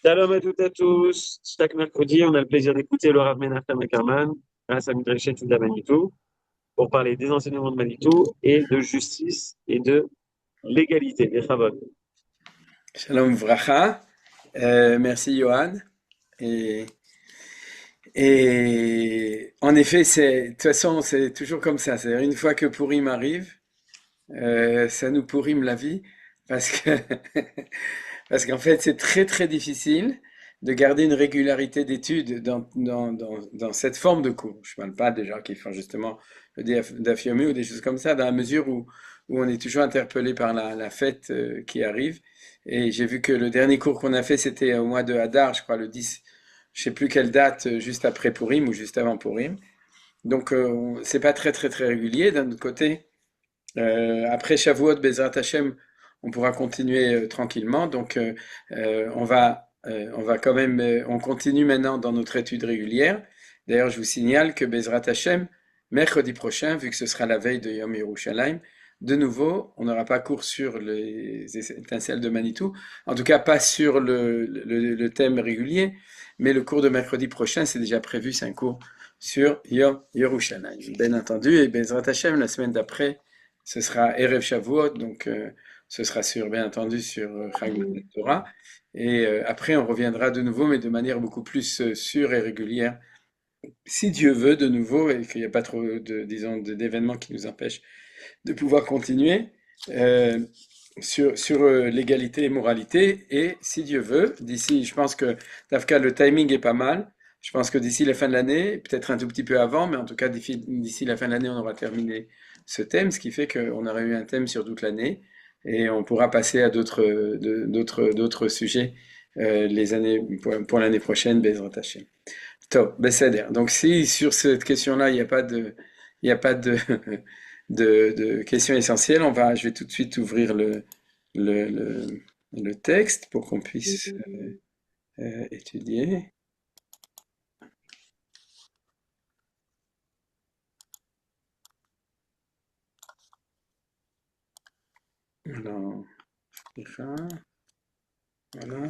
Shalom à toutes et à tous. Chaque mercredi, on a le plaisir d'écouter le Rav Menachem Ackerman à sa Midrashet de Manitou pour parler des enseignements de Manitou et de justice et de l'égalité, des Chavod. Shalom Vracha. Merci Johan. Et, et en effet, de toute façon, c'est toujours comme ça. C'est-à-dire, une fois que Purim arrive, ça nous pourrime la vie parce que parce qu'en fait, c'est très très difficile de garder une régularité d'études dans cette forme de cours. Je ne parle pas des gens qui font justement le daf yomi ou des choses comme ça, dans la mesure où on est toujours interpellé par la fête qui arrive. Et j'ai vu que le dernier cours qu'on a fait, c'était au mois de Hadar, je crois le 10, je sais plus quelle date, juste après Purim ou juste avant Purim. Donc, c'est pas très très très régulier. D'un autre côté, après Shavuot, Bezrat Hashem, on pourra continuer tranquillement. Donc, on va quand même, on continue maintenant dans notre étude régulière. D'ailleurs, je vous signale que Bezrat Hashem, mercredi prochain, vu que ce sera la veille de Yom Yerushalayim, de nouveau, on n'aura pas cours sur les étincelles de Manitou, en tout cas pas sur le thème régulier, mais le cours de mercredi prochain, c'est déjà prévu, c'est un cours sur Yom Yerushalayim. Bien entendu, et Bezrat Hashem, la semaine d'après, ce sera Erev Shavuot, donc ce sera bien entendu sur Chag Matan Torah. Et après, on reviendra de nouveau, mais de manière beaucoup plus sûre et régulière, si Dieu veut, de nouveau, et qu'il n'y a pas trop disons, d'événements qui nous empêchent de pouvoir continuer euh, sur l'égalité et moralité. Et si Dieu veut, d'ici, je pense que, Dafka, le timing est pas mal. Je pense que d'ici la fin de l'année, peut-être un tout petit peu avant, mais en tout cas d'ici la fin de l'année, on aura terminé ce thème, ce qui fait qu'on aura eu un thème sur toute l'année et on pourra passer à d'autres sujets les années pour l'année prochaine, Bezrat Hashem. Top, Besséder. Donc si sur cette question-là, il y a pas de, de questions essentielles, je vais tout de suite ouvrir le, le, le texte pour qu'on puisse étudier. Alors, voilà.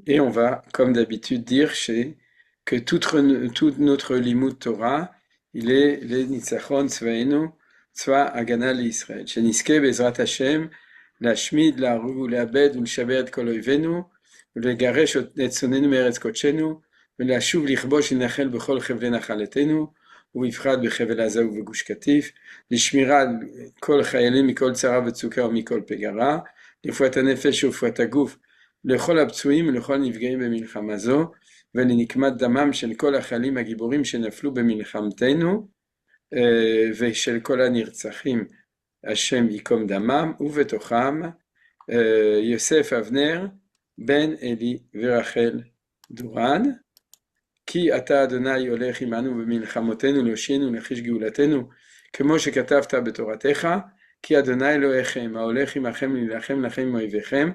Et on va, comme d'habitude, dire que toute notre limud Torah, il est le Nitzachon Tzvaenu, Tzva Agana l'Israël. Sheniske Bezrat Hashem, להשמיד, להרוג ולאבד ולשבר את כל אויבינו, ולגרש את שונאינו מארץ קודשנו, ולשוב לכבוש ולנחל בכל חבלי נחלתנו, ובפרט בחבל עזה ובגוש קטיף, לשמירה על כל חיילים מכל צרה וצוקה ומכל פגרה, לרפואת הנפש ורפואת הגוף, לכל הפצועים ולכל הנפגעים במלחמה זו, ולנקמת דמם של כל החיילים הגיבורים שנפלו במלחמתנו, ושל כל הנרצחים השם ייקום דמם, ובתוכם יוסף אבנר, בן אלי ורחל דורן, כי אתה אדוני הולך עמנו במלחמותינו להושיענו ולחיש גאולתנו, כמו שכתבת בתורתך, כי אדוני אלוהיכם ההולך עמכם להילחם לכם עם אויביכם,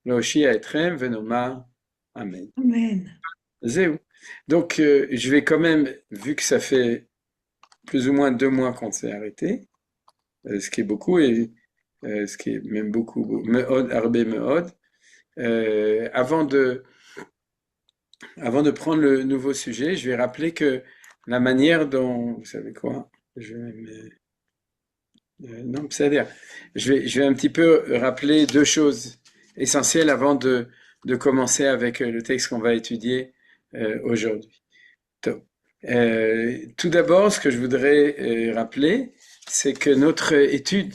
להושיע אתכם ונאמר אמן. Amen. זהו. Donc je vais quand même, vu que ça fait plus ou moins 2 mois qu'on s'est arrêté, ce qui est beaucoup et ce qui est même beaucoup, meod, arbe meod, avant de prendre le nouveau sujet, je vais rappeler que la manière dont, vous savez quoi, non, c'est-à-dire, je vais un petit peu rappeler 2 choses essentielles avant de commencer avec le texte qu'on va étudier aujourd'hui. Tout d'abord, ce que je voudrais rappeler, c'est que notre étude,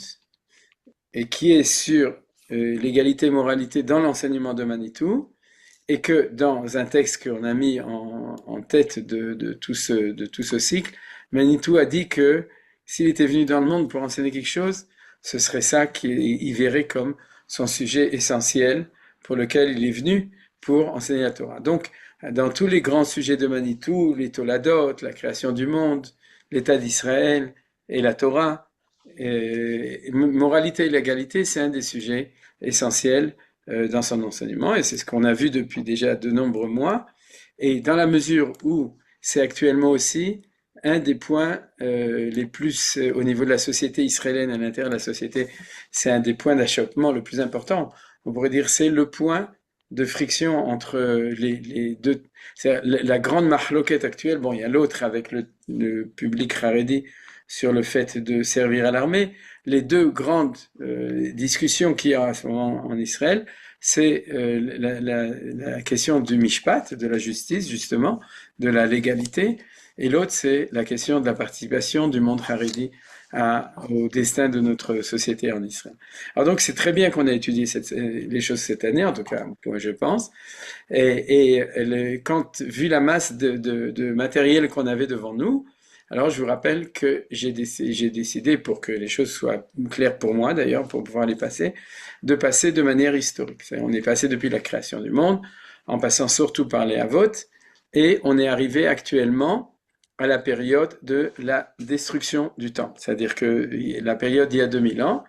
et qui est sur l'égalité et moralité dans l'enseignement de Manitou, et que dans un texte qu'on a mis en tête de tout ce cycle, Manitou a dit que s'il était venu dans le monde pour enseigner quelque chose, ce serait ça qu'il verrait comme son sujet essentiel pour lequel il est venu pour enseigner la Torah. Donc, dans tous les grands sujets de Manitou, les Toladot, la création du monde, l'État d'Israël et la Torah, moralité et légalité, c'est un des sujets essentiels dans son enseignement, et c'est ce qu'on a vu depuis déjà de nombreux mois. Et dans la mesure où c'est actuellement aussi un des points les plus, au niveau de la société israélienne, à l'intérieur de la société, c'est un des points d'achoppement le plus important. On pourrait dire c'est le point de friction entre les deux. C'est la grande marloquette actuelle. Bon, il y a l'autre avec le public Haredi sur le fait de servir à l'armée. Les deux grandes discussions qu'il y a à ce moment en Israël, c'est la question du mishpat, de la justice justement, de la légalité, et l'autre c'est la question de la participation du monde Haredi au destin de notre société en Israël. Alors donc c'est très bien qu'on ait étudié les choses cette année, en tout cas moi je pense, quand vu la masse de matériel qu'on avait devant nous, alors je vous rappelle que j'ai décidé, pour que les choses soient claires pour moi d'ailleurs, pour pouvoir les passer, de passer de manière historique. On est passé depuis la création du monde, en passant surtout par les Havot, et on est arrivé actuellement à la période de la destruction du temple. C'est-à-dire que la période d'il y a 2000 ans,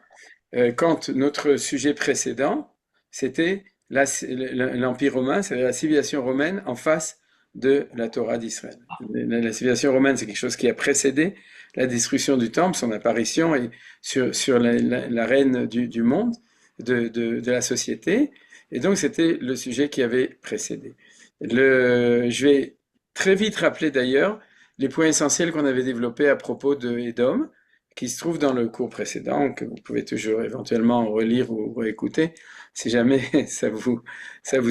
quand notre sujet précédent, c'était l'Empire romain, c'est-à-dire la civilisation romaine en face de la Torah d'Israël. La civilisation romaine, c'est quelque chose qui a précédé la destruction du temple, son apparition et sur la reine du monde, de la société. Et donc, c'était le sujet qui avait précédé. Je vais très vite rappeler d'ailleurs les points essentiels qu'on avait développés à propos de Édom, qui se trouvent dans le cours précédent, que vous pouvez toujours éventuellement relire ou réécouter, si jamais ça vous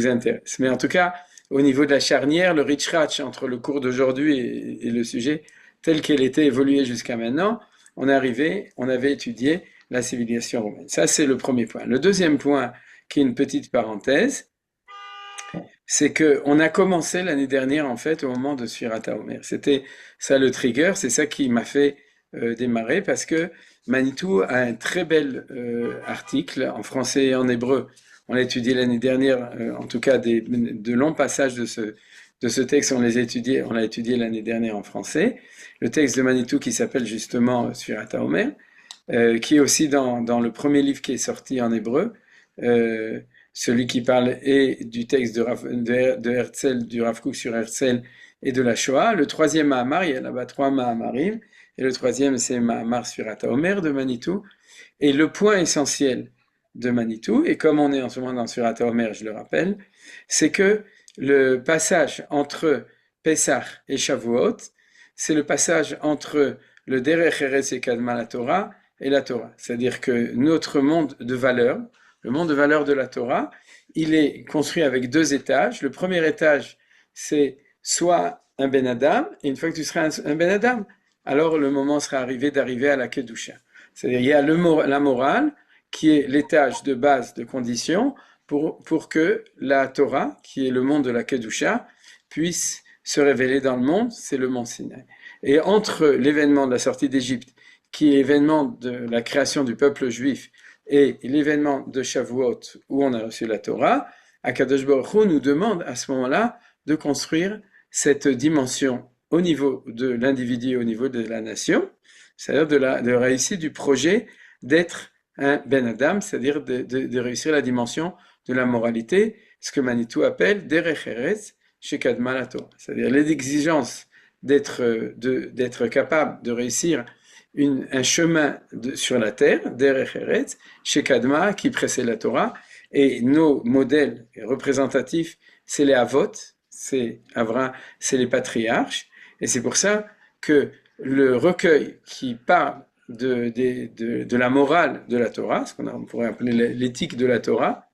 intéresse. Mais en tout cas, au niveau de la charnière, le Richratch entre le cours d'aujourd'hui et le sujet tel qu'il était évolué jusqu'à maintenant, on avait étudié la civilisation romaine. Ça, c'est le premier point. Le deuxième point, qui est une petite parenthèse, c'est que on a commencé l'année dernière, en fait, au moment de Sfirat HaOmer. C'était ça le trigger, c'est ça qui m'a fait démarrer, parce que Manitou a un très bel article en français et en hébreu. On l'a étudié l'année dernière, en tout cas de longs passages de ce texte, on l'a étudié l'année dernière en français. Le texte de Manitou qui s'appelle justement Sfirat HaOmer, qui est aussi dans le premier livre qui est sorti en hébreu, celui qui parle et du texte de Herzl, du Rav Kook sur Herzl et de la Shoah. Le troisième Mahamar, il y a là-bas 3 Mahamarim, et le troisième c'est Mahamar Sfirat HaOmer de Manitou. Et le point essentiel de Manitou, et comme on est en ce moment dans Sfirat HaOmer, je le rappelle, c'est que le passage entre Pessah et Shavuot, c'est le passage entre le Derech Eretz et Kadma la Torah et la Torah. C'est-à-dire que notre monde de valeurs, le monde de valeurs de la Torah, il est construit avec 2 étages. Le premier étage, c'est soit un Ben Adam, et une fois que tu seras un Ben Adam, alors le moment sera arrivé d'arriver à la Kedusha. C'est-à-dire il y a la morale, qui est l'étage de base de conditions pour que la Torah, qui est le monde de la Kedusha, puisse se révéler dans le monde, c'est le mont Sinaï. Et entre l'événement de la sortie d'Égypte, qui est l'événement de la création du peuple juif, et l'événement de Shavuot où on a reçu la Torah, Akadosh Baruch Hu nous demande à ce moment-là de construire cette dimension au niveau de l'individu, au niveau de la nation, c'est-à-dire de réussir du projet d'être un Ben Adam, c'est-à-dire de réussir la dimension de la moralité, ce que Manitou appelle Derech Eretz Shekadma la Torah, c'est-à-dire l'exigence d'être capable de réussir un chemin sur la terre, Derech Eretz, chez Kadma, qui précède la Torah, et nos modèles représentatifs, c'est les Avot, c'est les patriarches, et c'est pour ça que le recueil qui parle de la morale de la Torah, ce qu'on pourrait appeler l'éthique de la Torah,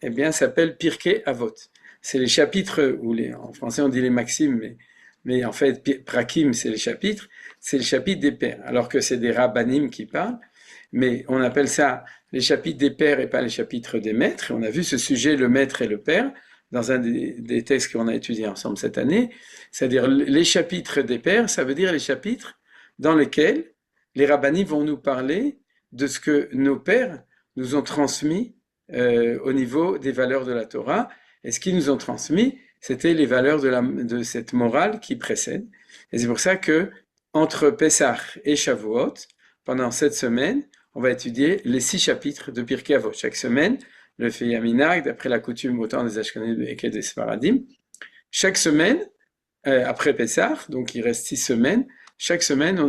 eh bien, s'appelle Pirkei Avot. C'est les chapitres, en français on dit les maximes, mais en fait, Prakim, c'est les chapitres des pères, alors que c'est des rabbanim qui parlent, mais on appelle ça les chapitres des pères et pas les chapitres des maîtres. On a vu ce sujet, le maître et le père, dans un des textes qu'on a étudiés ensemble cette année, c'est-à-dire les chapitres des pères, ça veut dire les chapitres dans lesquels les rabbanim vont nous parler de ce que nos pères nous ont transmis au niveau des valeurs de la Torah, et ce qu'ils nous ont transmis, c'était les valeurs de cette morale qui précède. Et c'est pour ça que entre Pessah et Shavuot, pendant cette semaine, on va étudier les 6 chapitres de Pirkei Avot. Chaque semaine, le fait Yaminag, d'après la coutume autant des Ashkenazim et des Sfaradim. Chaque semaine, après Pessah, donc il reste 6 semaines, chaque semaine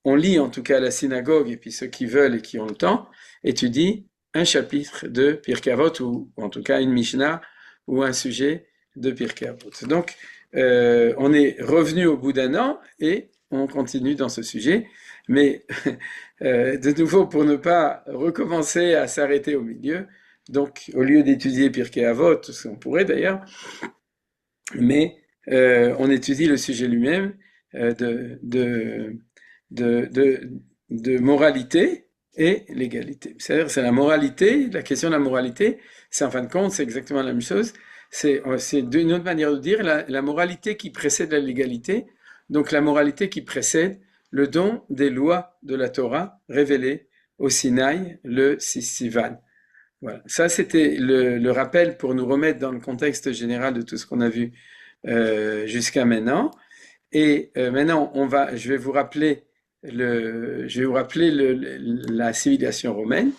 on lit en tout cas à la synagogue, et puis ceux qui veulent et qui ont le temps, étudient un chapitre de Pirkei Avot, ou en tout cas une Mishnah, ou un sujet de Pirkei Avot. Donc, on est revenu au bout d'un an et on continue dans ce sujet. Mais de nouveau, pour ne pas recommencer à s'arrêter au milieu, donc au lieu d'étudier Pirkei Avot, ce qu'on pourrait d'ailleurs, mais on étudie le sujet lui-même de, de moralité et l'égalité. C'est-à-dire, c'est la moralité, la question de la moralité, c'est en fin de compte, c'est exactement la même chose. C'est d'une autre manière de dire la moralité qui précède la légalité, donc la moralité qui précède le don des lois de la Torah révélées au Sinaï le Sivan. Voilà. Ça, c'était le rappel pour nous remettre dans le contexte général de tout ce qu'on a vu jusqu'à maintenant. Et maintenant, je vais vous rappeler la civilisation romaine.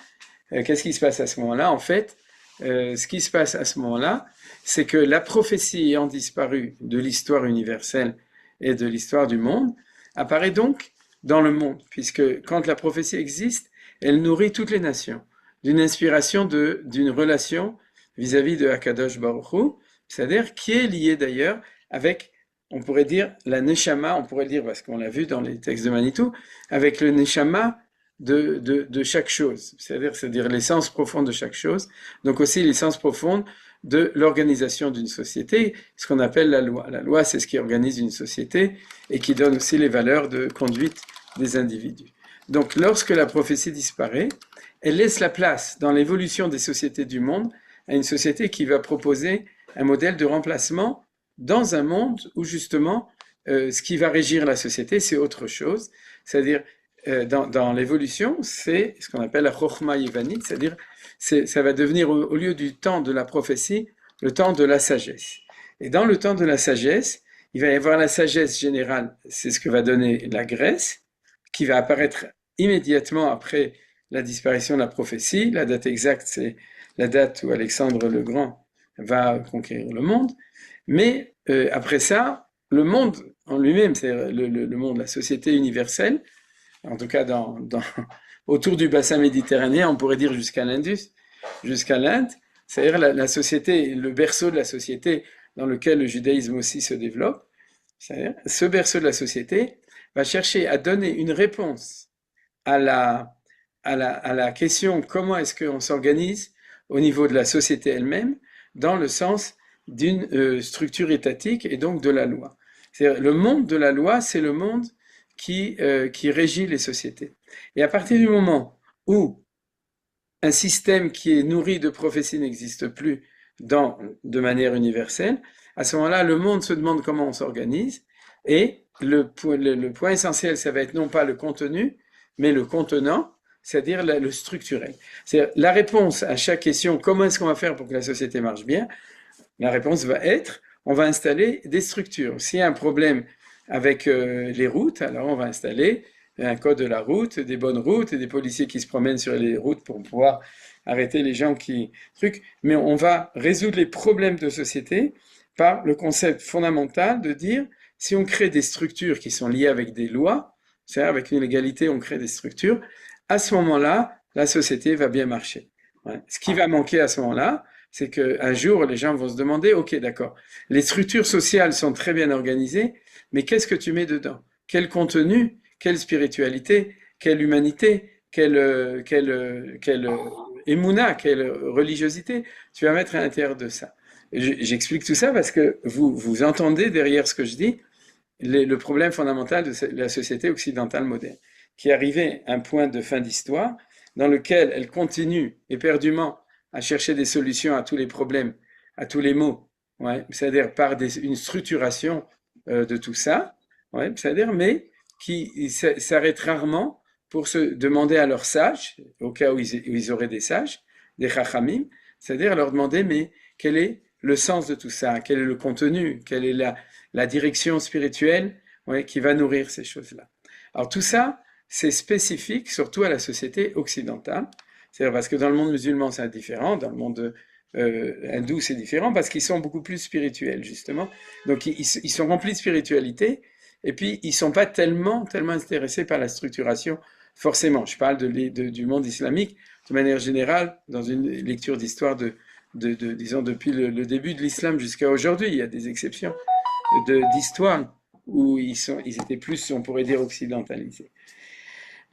Qu'est-ce qui se passe à ce moment-là? En fait, ce qui se passe à ce moment-là, c'est que la prophétie ayant disparu de l'histoire universelle et de l'histoire du monde, apparaît donc dans le monde, puisque quand la prophétie existe, elle nourrit toutes les nations, d'une inspiration d'une relation vis-à-vis de Akadosh Baruch Hu, c'est-à-dire qui est liée d'ailleurs avec, on pourrait dire, la Neshama, on pourrait le dire parce qu'on l'a vu dans les textes de Manitou, avec le Neshama de chaque chose, c'est-à-dire l'essence profonde de chaque chose, donc aussi l'essence profonde de l'organisation d'une société, ce qu'on appelle la loi. La loi, c'est ce qui organise une société et qui donne aussi les valeurs de conduite des individus. Donc, lorsque la prophétie disparaît, elle laisse la place dans l'évolution des sociétés du monde à une société qui va proposer un modèle de remplacement dans un monde où justement ce qui va régir la société, c'est autre chose. C'est-à-dire, dans l'évolution, c'est ce qu'on appelle la chokhma yévanite, c'est-à-dire ça va devenir au lieu du temps de la prophétie, le temps de la sagesse. Et dans le temps de la sagesse, il va y avoir la sagesse générale, c'est ce que va donner la Grèce, qui va apparaître immédiatement après la disparition de la prophétie. La date exacte, c'est la date où Alexandre le Grand va conquérir le monde. Mais après ça, le monde en lui-même, c'est le monde, la société universelle, en tout cas autour du bassin méditerranéen, on pourrait dire jusqu'à l'Indus, jusqu'à l'Inde, c'est-à-dire la société, le berceau de la société dans lequel le judaïsme aussi se développe, c'est-à-dire ce berceau de la société va chercher à donner une réponse à la question comment est-ce qu'on s'organise au niveau de la société elle-même, dans le sens d'une structure étatique et donc de la loi. C'est-à-dire, le monde de la loi, c'est le monde qui régit les sociétés. Et à partir du moment où un système qui est nourri de prophéties n'existe plus de manière universelle, à ce moment-là, le monde se demande comment on s'organise, et le point essentiel, ça va être non pas le contenu, mais le contenant, c'est-à-dire le structurel. C'est-à-dire la réponse à chaque question, comment est-ce qu'on va faire pour que la société marche bien? La réponse va être, on va installer des structures. S'il y a un problème avec les routes, alors on va installer un code de la route, des bonnes routes et des policiers qui se promènent sur les routes pour pouvoir arrêter les gens qui truquent. Mais on va résoudre les problèmes de société par le concept fondamental de dire si on crée des structures qui sont liées avec des lois, c'est-à-dire avec une légalité, on crée des structures, à ce moment-là, la société va bien marcher. Ouais. Ce qui va manquer à ce moment-là, c'est qu'un jour, les gens vont se demander, ok, d'accord, les structures sociales sont très bien organisées, mais qu'est-ce que tu mets dedans? Quel contenu? Quelle spiritualité? Quelle humanité? Quelle émouna? Quelle religiosité tu vas mettre à l'intérieur de ça? J'explique tout ça parce que vous entendez derrière ce que je dis le problème fondamental de la société occidentale moderne, qui est arrivée à un point de fin d'histoire dans lequel elle continue éperdument à chercher des solutions à tous les problèmes, à tous les maux, ouais, c'est-à-dire par une structuration de tout ça, ouais, c'est-à-dire mais qui s'arrête rarement pour se demander à leurs sages, au cas où ils auraient des sages, des chachamim, c'est-à-dire leur demander mais quel est le sens de tout ça, quel est le contenu, quelle est la direction spirituelle, ouais, qui va nourrir ces choses-là. Alors tout ça, c'est spécifique surtout à la société occidentale, c'est-à-dire parce que dans le monde musulman c'est différent, dans le monde hindou c'est différent parce qu'ils sont beaucoup plus spirituels justement, donc ils sont remplis de spiritualité et puis ils sont pas tellement intéressés par la structuration forcément. Je parle du monde islamique de manière générale, dans une lecture d'histoire disons, depuis le début de l'islam jusqu'à aujourd'hui. Il y a des exceptions d'histoire où ils étaient plus, on pourrait dire, occidentalisés.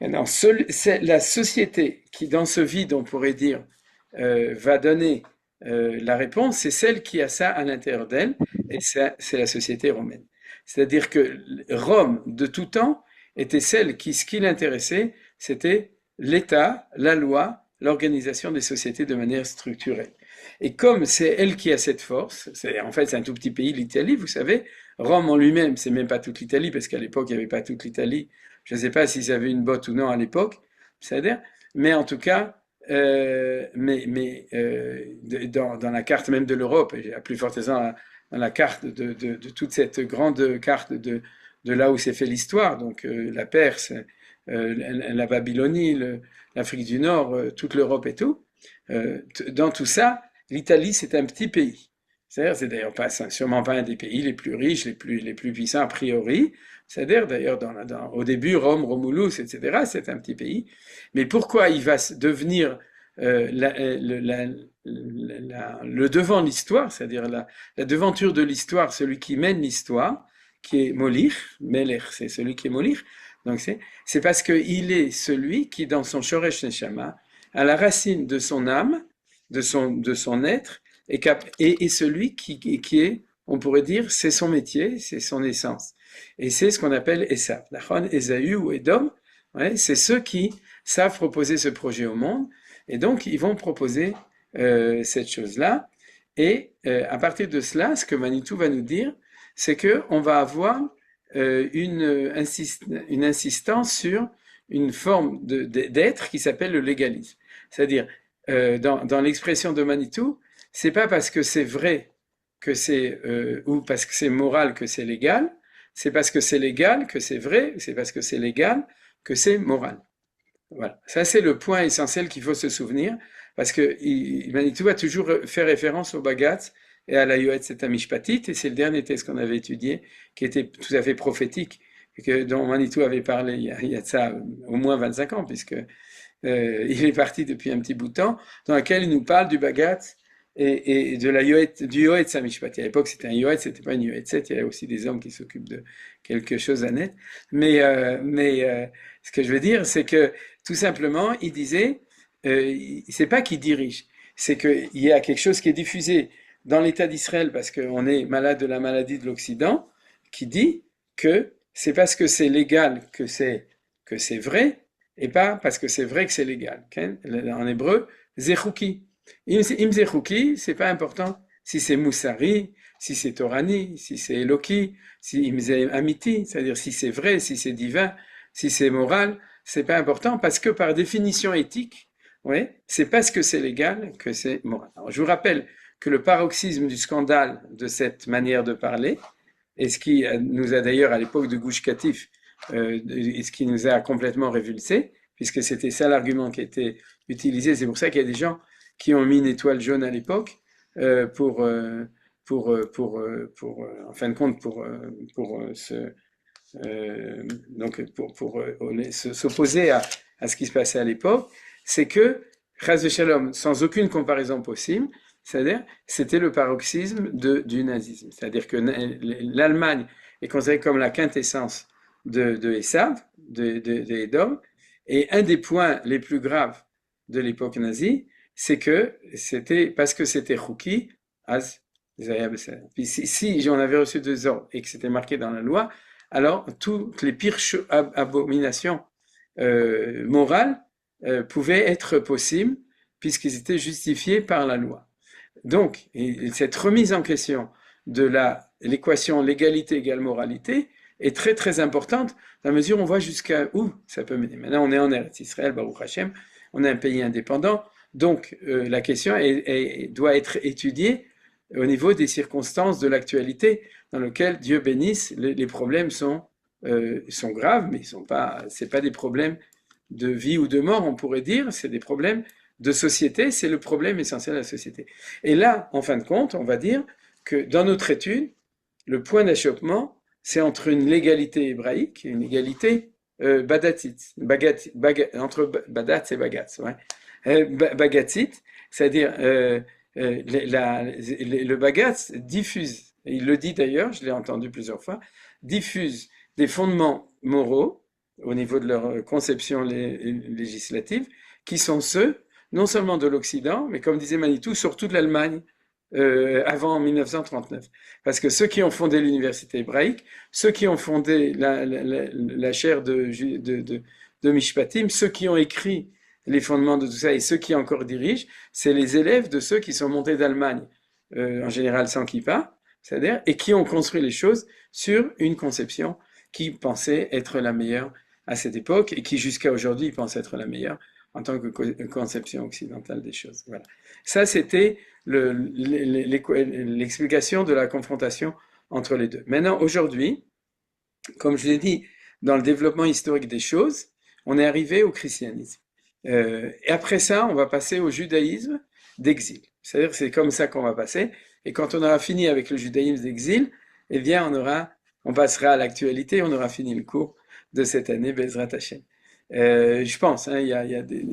Maintenant, c'est la société qui, dans ce vide, on pourrait dire, va donner la réponse, c'est celle qui a ça à l'intérieur d'elle, et ça, c'est la société romaine. C'est-à-dire que Rome, de tout temps, était celle qui, ce qui l'intéressait, c'était l'État, la loi, l'organisation des sociétés de manière structurelle. Et comme c'est elle qui a cette force, en fait c'est un tout petit pays, l'Italie, vous savez, Rome en lui-même, c'est même pas toute l'Italie, parce qu'à l'époque il n'y avait pas toute l'Italie, je ne sais pas s'ils avaient une botte ou non à l'époque, c'est-à-dire, mais en tout cas, dans la carte même de l'Europe, et à plus forte raison dans la carte de toute cette grande carte de là où s'est fait l'histoire, donc la Perse, la Babylonie, l'Afrique du Nord, toute l'Europe et tout, dans tout ça, l'Italie c'est un petit pays. C'est d'ailleurs pas, sûrement pas un des pays les plus riches, les plus puissants a priori. C'est-à-dire d'ailleurs au début Rome, Romulus, etc. C'est un petit pays. Mais pourquoi il va devenir le devant de l'histoire, c'est-à-dire la devanture de l'histoire, celui qui mène l'histoire, qui est Molich, Melech, c'est celui qui est Molich. Donc c'est parce qu'il est celui qui, dans son Shoresh Neshama, à la racine de son âme, de son être, et celui qui est, on pourrait dire, c'est son métier, c'est son essence. Et c'est ce qu'on appelle Esav. Nachon, Esaü ou Edom, ouais, c'est ceux qui savent proposer ce projet au monde, et donc ils vont proposer cette chose-là. Et à partir de cela, ce que Manitou va nous dire, c'est que on va avoir une insistance sur une forme d'être qui s'appelle le légalisme. C'est-à-dire, dans l'expression de Manitou, c'est pas parce que c'est vrai que c'est ou parce que c'est moral que c'est légal, c'est parce que c'est légal que c'est vrai, c'est parce que c'est légal que c'est moral. Voilà, ça c'est le point essentiel qu'il faut se souvenir, parce que Manitou va toujours faire référence au Bagat et à la Yoetz et Mishpatit, et c'est le dernier texte qu'on avait étudié, qui était tout à fait prophétique, et dont Manitou avait parlé il y a de ça au moins 25 ans, puisque il est parti depuis un petit bout de temps, dans lequel il nous parle du Bagat et de la du Yoetz Mishpatit. À l'époque, c'était un Yoetz, c'était pas une Yoetzet, il y a aussi des hommes qui s'occupent de quelque chose à net. Ce que je veux dire, c'est que tout simplement, il disait, c'est pas qu'il dirige, c'est qu'il y a quelque chose qui est diffusé dans l'État d'Israël parce qu'on est malade de la maladie de l'Occident, qui dit que c'est parce que c'est légal que c'est vrai, et pas parce que c'est vrai que c'est légal. En hébreu, zechouki. Im zechouki, c'est pas important si c'est moussari, si c'est torani, si c'est eloki, si im amiti, c'est-à-dire si c'est vrai, si c'est divin, si c'est moral, c'est pas important parce que par définition éthique, ouais, c'est parce que c'est légal que c'est moral. Alors, je vous rappelle que le paroxysme du scandale de cette manière de parler, et ce qui nous a d'ailleurs à l'époque de Gush Katif, et ce qui nous a complètement révulsé, puisque c'était ça l'argument qui était utilisé. C'est pour ça qu'il y a des gens qui ont mis une étoile jaune à l'époque en fin de compte, s'opposer à ce qui se passait à l'époque, c'est que, Chas de Shalom, sans aucune comparaison possible, c'est-à-dire, c'était le paroxysme du nazisme. C'est-à-dire que l'Allemagne est considérée comme la quintessence de Esav, de Edom, et un des points les plus graves de l'époque nazie, c'est que c'était parce que c'était Chouki, puis si on avait reçu 2 ordres et que c'était marqué dans la loi, alors toutes les pires abominations morales pouvaient être possibles puisqu'ils étaient justifiés par la loi. Donc, cette remise en question de l'équation légalité égale moralité est très très importante dans la mesure où on voit jusqu'à où ça peut mener. Maintenant, on est en Eretz Israël, Baruch Hashem, on est un pays indépendant, donc la question doit être étudiée au niveau des circonstances de l'actualité dans lesquelles, Dieu bénisse, les problèmes sont graves, mais c'est pas des problèmes de vie ou de mort, on pourrait dire, c'est des problèmes de société, c'est le problème essentiel de la société. Et là, en fin de compte, on va dire que dans notre étude, le point d'achoppement, c'est entre une légalité hébraïque et une égalité badatite, entre badat et bagatz. Ouais. Bagatzit, c'est-à-dire le Bagatz diffuse, et il le dit d'ailleurs, je l'ai entendu plusieurs fois, diffuse des fondements moraux au niveau de leur conception législative, qui sont ceux non seulement de l'Occident, mais comme disait Manitou, surtout de l'Allemagne avant 1939. Parce que ceux qui ont fondé l'université hébraïque, ceux qui ont fondé la chaire de Mishpatim, ceux qui ont écrit les fondements de tout ça et ceux qui encore dirigent, c'est les élèves de ceux qui sont montés d'Allemagne, en général sans kippa, c'est-à-dire, et qui ont construit les choses sur une conception qui pensait être la meilleure à cette époque et qui jusqu'à aujourd'hui pense être la meilleure en tant que conception occidentale des choses. Voilà. Ça, c'était l'explication de la confrontation entre les deux. Maintenant, aujourd'hui, comme je l'ai dit, dans le développement historique des choses, on est arrivé au christianisme. Et après ça, on va passer au judaïsme d'exil. C'est-à-dire que c'est comme ça qu'on va passer. Et quand on aura fini avec le judaïsme d'exil, eh bien, on passera à l'actualité, on aura fini le cours de cette année, Bezrat Hashem. Je pense, hein,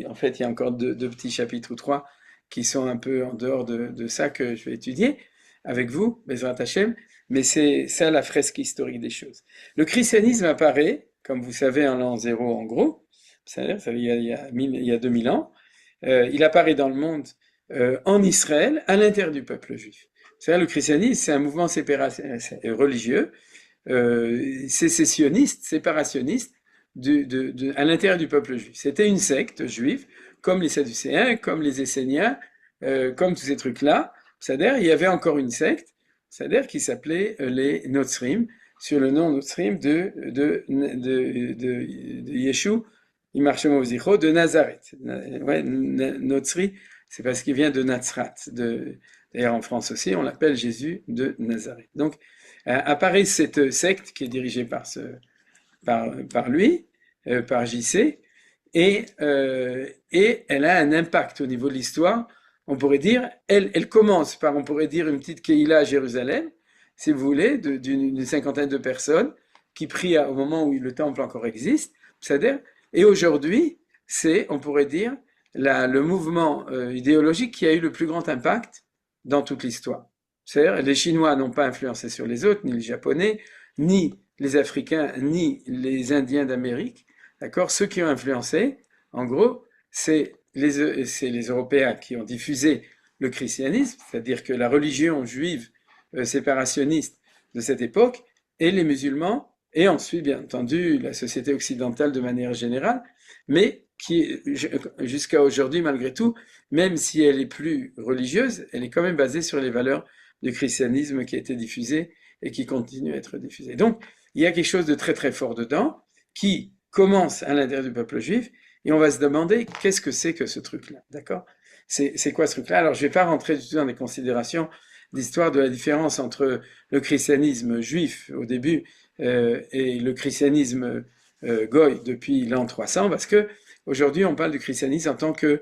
en fait, il y a encore deux petits chapitres ou trois qui sont un peu en dehors de ça que je vais étudier avec vous, Bezrat Hashem, mais c'est ça la fresque historique des choses. Le christianisme apparaît, comme vous savez, en l'an 0 en gros, c'est-à-dire il y a 2000 ans, il apparaît dans le monde en Israël, à l'intérieur du peuple juif. C'est-à-dire le christianisme, c'est un mouvement religieux, sécessionniste, séparationniste, à l'intérieur du peuple juif. C'était une secte juive, comme les Sadducéens, comme les Esséniens, comme tous ces trucs-là. C'est-à-dire, il y avait encore une secte, c'est-à-dire qui s'appelait les Notzrim, sur le nom Notzrim de Yeshua, Imarshemo Zichro, de Nazareth. Ouais, Notzri, c'est parce qu'il vient de Nazrat. D'ailleurs, en France aussi, on l'appelle Jésus de Nazareth. Donc, apparaît cette secte qui est dirigée par lui, par JC, et elle a un impact au niveau de l'histoire. On pourrait dire, elle commence par, on pourrait dire, une petite Keïla à Jérusalem, si vous voulez, d'une cinquantaine de personnes qui prient au moment où le temple encore existe, c'est-à-dire, et aujourd'hui, c'est, on pourrait dire, le mouvement idéologique qui a eu le plus grand impact dans toute l'histoire. C'est-à-dire, les Chinois n'ont pas influencé sur les autres, ni les Japonais, ni les Africains, ni les Indiens d'Amérique. D'accord? Ceux qui ont influencé, en gros, c'est les Européens qui ont diffusé le christianisme, c'est-à-dire que la religion juive séparationniste de cette époque, et les musulmans, et ensuite, bien entendu, la société occidentale de manière générale, mais qui, jusqu'à aujourd'hui, malgré tout, même si elle est plus religieuse, elle est quand même basée sur les valeurs du christianisme qui a été diffusé et qui continue à être diffusé. Donc, il y a quelque chose de très très fort dedans, qui commence à l'intérieur du peuple juif, et on va se demander qu'est-ce que c'est que ce truc-là, d'accord? C'est quoi ce truc-là? Alors, je ne vais pas rentrer du tout dans des considérations d'histoire de la différence entre le christianisme juif au début et le christianisme goy depuis l'an 300, parce que aujourd'hui on parle du christianisme en tant que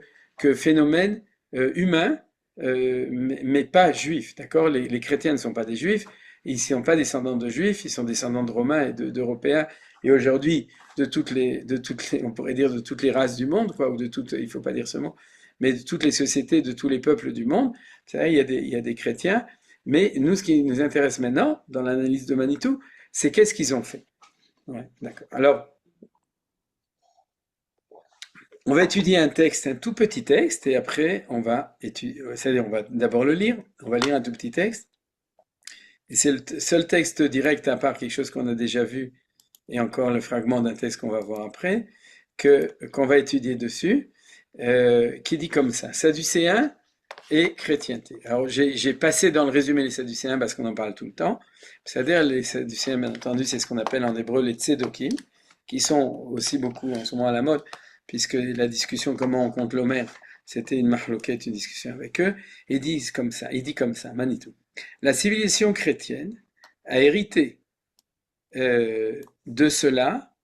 phénomène humain, mais pas juif, d'accord? Les chrétiens ne sont pas des juifs, ils ne sont pas descendants de juifs, ils sont descendants de romains et d'européens, et aujourd'hui on pourrait dire de toutes les races du monde, quoi, ou de toutes, il ne faut pas dire ce mot, mais de toutes les sociétés, de tous les peuples du monde. C'est vrai, il y a des chrétiens, mais nous, ce qui nous intéresse maintenant, dans l'analyse de Manitou, c'est qu'est-ce qu'ils ont fait. Ouais, d'accord. Alors, on va étudier un texte, un tout petit texte, et après, on va étudier, c'est-à-dire, on va d'abord le lire, on va lire un tout petit texte, et c'est le seul texte direct, à part quelque chose qu'on a déjà vu, et encore le fragment d'un texte qu'on va voir après, qu'on va étudier dessus, qui dit comme ça, Sadducéens et chrétienté. Alors j'ai passé dans le résumé les Sadducéens parce qu'on en parle tout le temps. C'est-à-dire les Sadducéens, bien entendu, c'est ce qu'on appelle en hébreu les Tzedokim, qui sont aussi beaucoup en ce moment à la mode, puisque la discussion comment on compte l'Omer, c'était une marloquette, une discussion avec eux. Il dit comme ça, Manitou. La civilisation chrétienne a hérité de cela,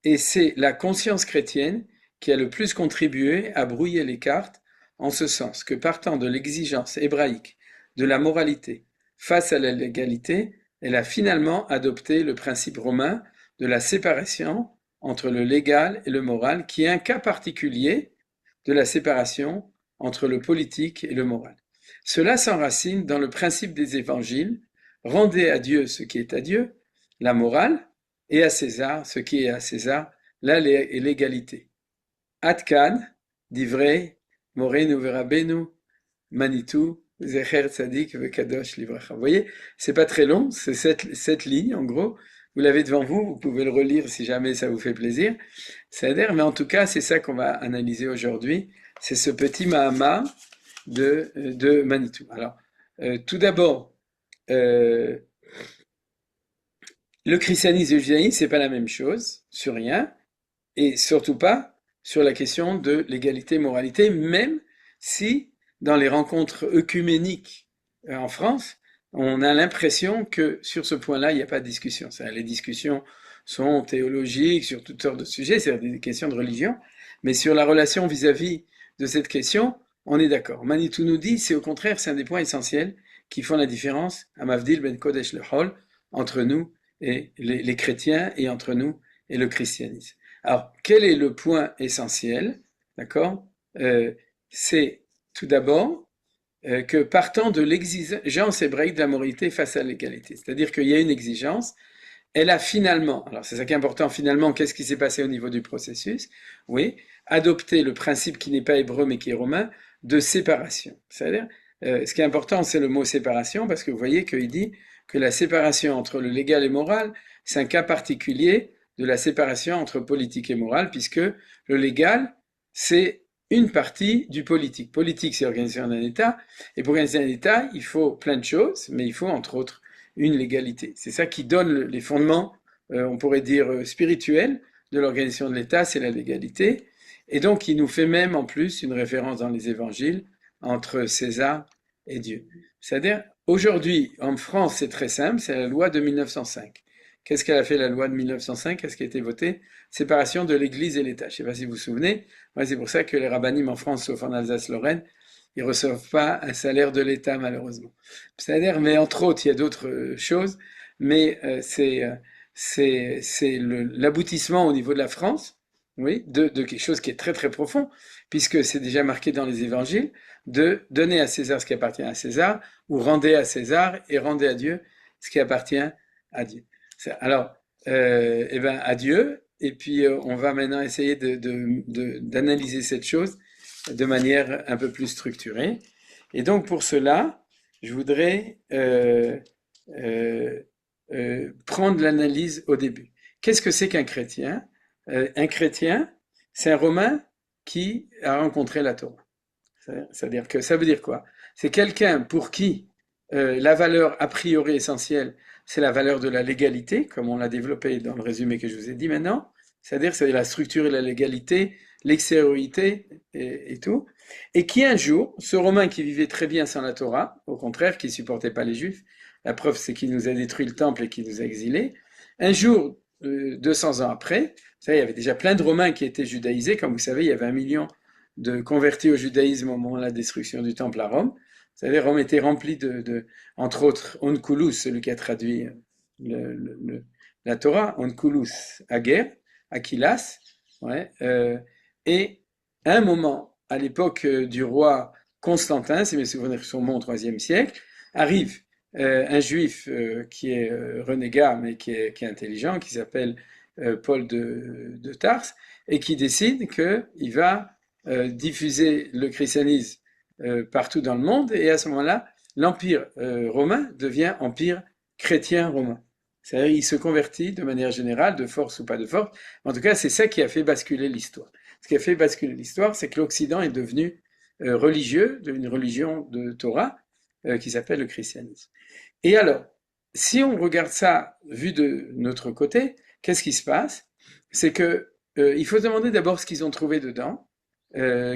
et c'est la conscience chrétienne qui a le plus contribué à brouiller les cartes, en ce sens que partant de l'exigence hébraïque de la moralité face à la légalité, elle a finalement adopté le principe romain de la séparation entre le légal et le moral, qui est un cas particulier de la séparation entre le politique et le moral. Cela s'enracine dans le principe des évangiles, rendez à Dieu ce qui est à Dieu, la morale, et à César ce qui est à César, là est l'égalité. Atkan, divrei, morenu verabenu, Manitou, Zecher Tzadik Vekadosh Livracha. Vous voyez, c'est pas très long, c'est cette ligne en gros. Vous l'avez devant vous, vous pouvez le relire si jamais ça vous fait plaisir. C'est-à-dire, mais en tout cas, c'est ça qu'on va analyser aujourd'hui. C'est ce petit Mahama de Manitou. Alors, tout d'abord, euh, le christianisme et le judaïsme, c'est pas la même chose, sur rien, et surtout pas sur la question de l'égalité-moralité, même si dans les rencontres œcuméniques en France, on a l'impression que sur ce point-là, il n'y a pas de discussion. Les discussions sont théologiques sur toutes sortes de sujets, c'est-à-dire des questions de religion, mais sur la relation vis-à-vis de cette question, on est d'accord. Manitou nous dit, c'est au contraire, c'est un des points essentiels qui font la différence, à Mavdil ben Kodesh le Hol, entre nous et les chrétiens et entre nous et le christianisme. Alors, quel est le point essentiel? D'accord? C'est tout d'abord que partant de l'exigence hébraïque de la moralité face à l'égalité, c'est-à-dire qu'il y a une exigence, elle a finalement, alors c'est ça qui est important, finalement, qu'est-ce qui s'est passé au niveau du processus? Oui, adopté le principe qui n'est pas hébreu mais qui est romain, de séparation. C'est-à-dire, ce qui est important, c'est le mot séparation, parce que vous voyez qu'il dit que la séparation entre le légal et le moral, c'est un cas particulier de la séparation entre politique et morale, puisque le légal, c'est une partie du politique. Politique, c'est l'organisation d'un État, et pour organiser un État, il faut plein de choses, mais il faut entre autres une légalité. C'est ça qui donne les fondements, on pourrait dire, spirituels de l'organisation de l'État, c'est la légalité. Et donc, il nous fait même en plus une référence dans les évangiles entre César et Dieu. C'est-à-dire, aujourd'hui, en France, c'est très simple, c'est la loi de 1905. Qu'est-ce qu'elle a fait la loi de 1905? Qu'est-ce qui a été voté? Séparation de l'Église et l'État. Je ne sais pas si vous vous souvenez. Moi, c'est pour ça que les rabbinim en France, sauf en Alsace-Lorraine, ils ne reçoivent pas un salaire de l'État, malheureusement. C'est-à-dire, mais entre autres, il y a d'autres choses, mais c'est l'aboutissement au niveau de la France, oui, de quelque chose qui est très très profond, puisque c'est déjà marqué dans les évangiles, de donner à César ce qui appartient à César, ou rendez à César et rendez à Dieu ce qui appartient à Dieu. Alors, eh ben, à Dieu, et puis on va maintenant essayer d'analyser cette chose de manière un peu plus structurée. Et donc pour cela, je voudrais prendre l'analyse au début. Qu'est-ce que c'est qu'un chrétien? Un chrétien, c'est un Romain qui a rencontré la Torah. C'est-à-dire que ça veut dire quoi? C'est quelqu'un pour qui la valeur a priori essentielle, c'est la valeur de la légalité, comme on l'a développé dans le résumé que je vous ai dit maintenant. C'est-à-dire c'est la structure et la légalité, l'extériorité et tout. Et qui un jour, ce Romain qui vivait très bien sans la Torah, au contraire, qui supportait pas les Juifs, la preuve c'est qu'il nous a détruit le temple et qu'il nous a exilés, un jour, 200 ans après, vous savez, il y avait déjà plein de Romains qui étaient judaïsés, comme vous savez, il y avait 1 million de convertis au judaïsme au moment de la destruction du temple à Rome. Vous savez, Rome était remplie entre autres, Onkelos, celui qui a traduit la Torah, Onkelos, Aguer, Aquilas, ouais, et à un moment, à l'époque du roi Constantin, si mes souvenirs sont bons, au IIIe siècle, arrive un juif qui est renégat, mais qui est intelligent, qui s'appelle Paul de Tarse, et qui décide qu'il va diffuser le christianisme partout dans le monde, et à ce moment-là, l'empire romain devient empire chrétien romain. C'est-à-dire il se convertit de manière générale, de force ou pas de force. En tout cas, c'est ça qui a fait basculer l'histoire. Ce qui a fait basculer l'histoire, c'est que l'Occident est devenu religieux, d'une religion de Torah, qui s'appelle le christianisme. Et alors, si on regarde ça vu de notre côté, qu'est-ce qui se passe? C'est que il faut se demander d'abord ce qu'ils ont trouvé dedans,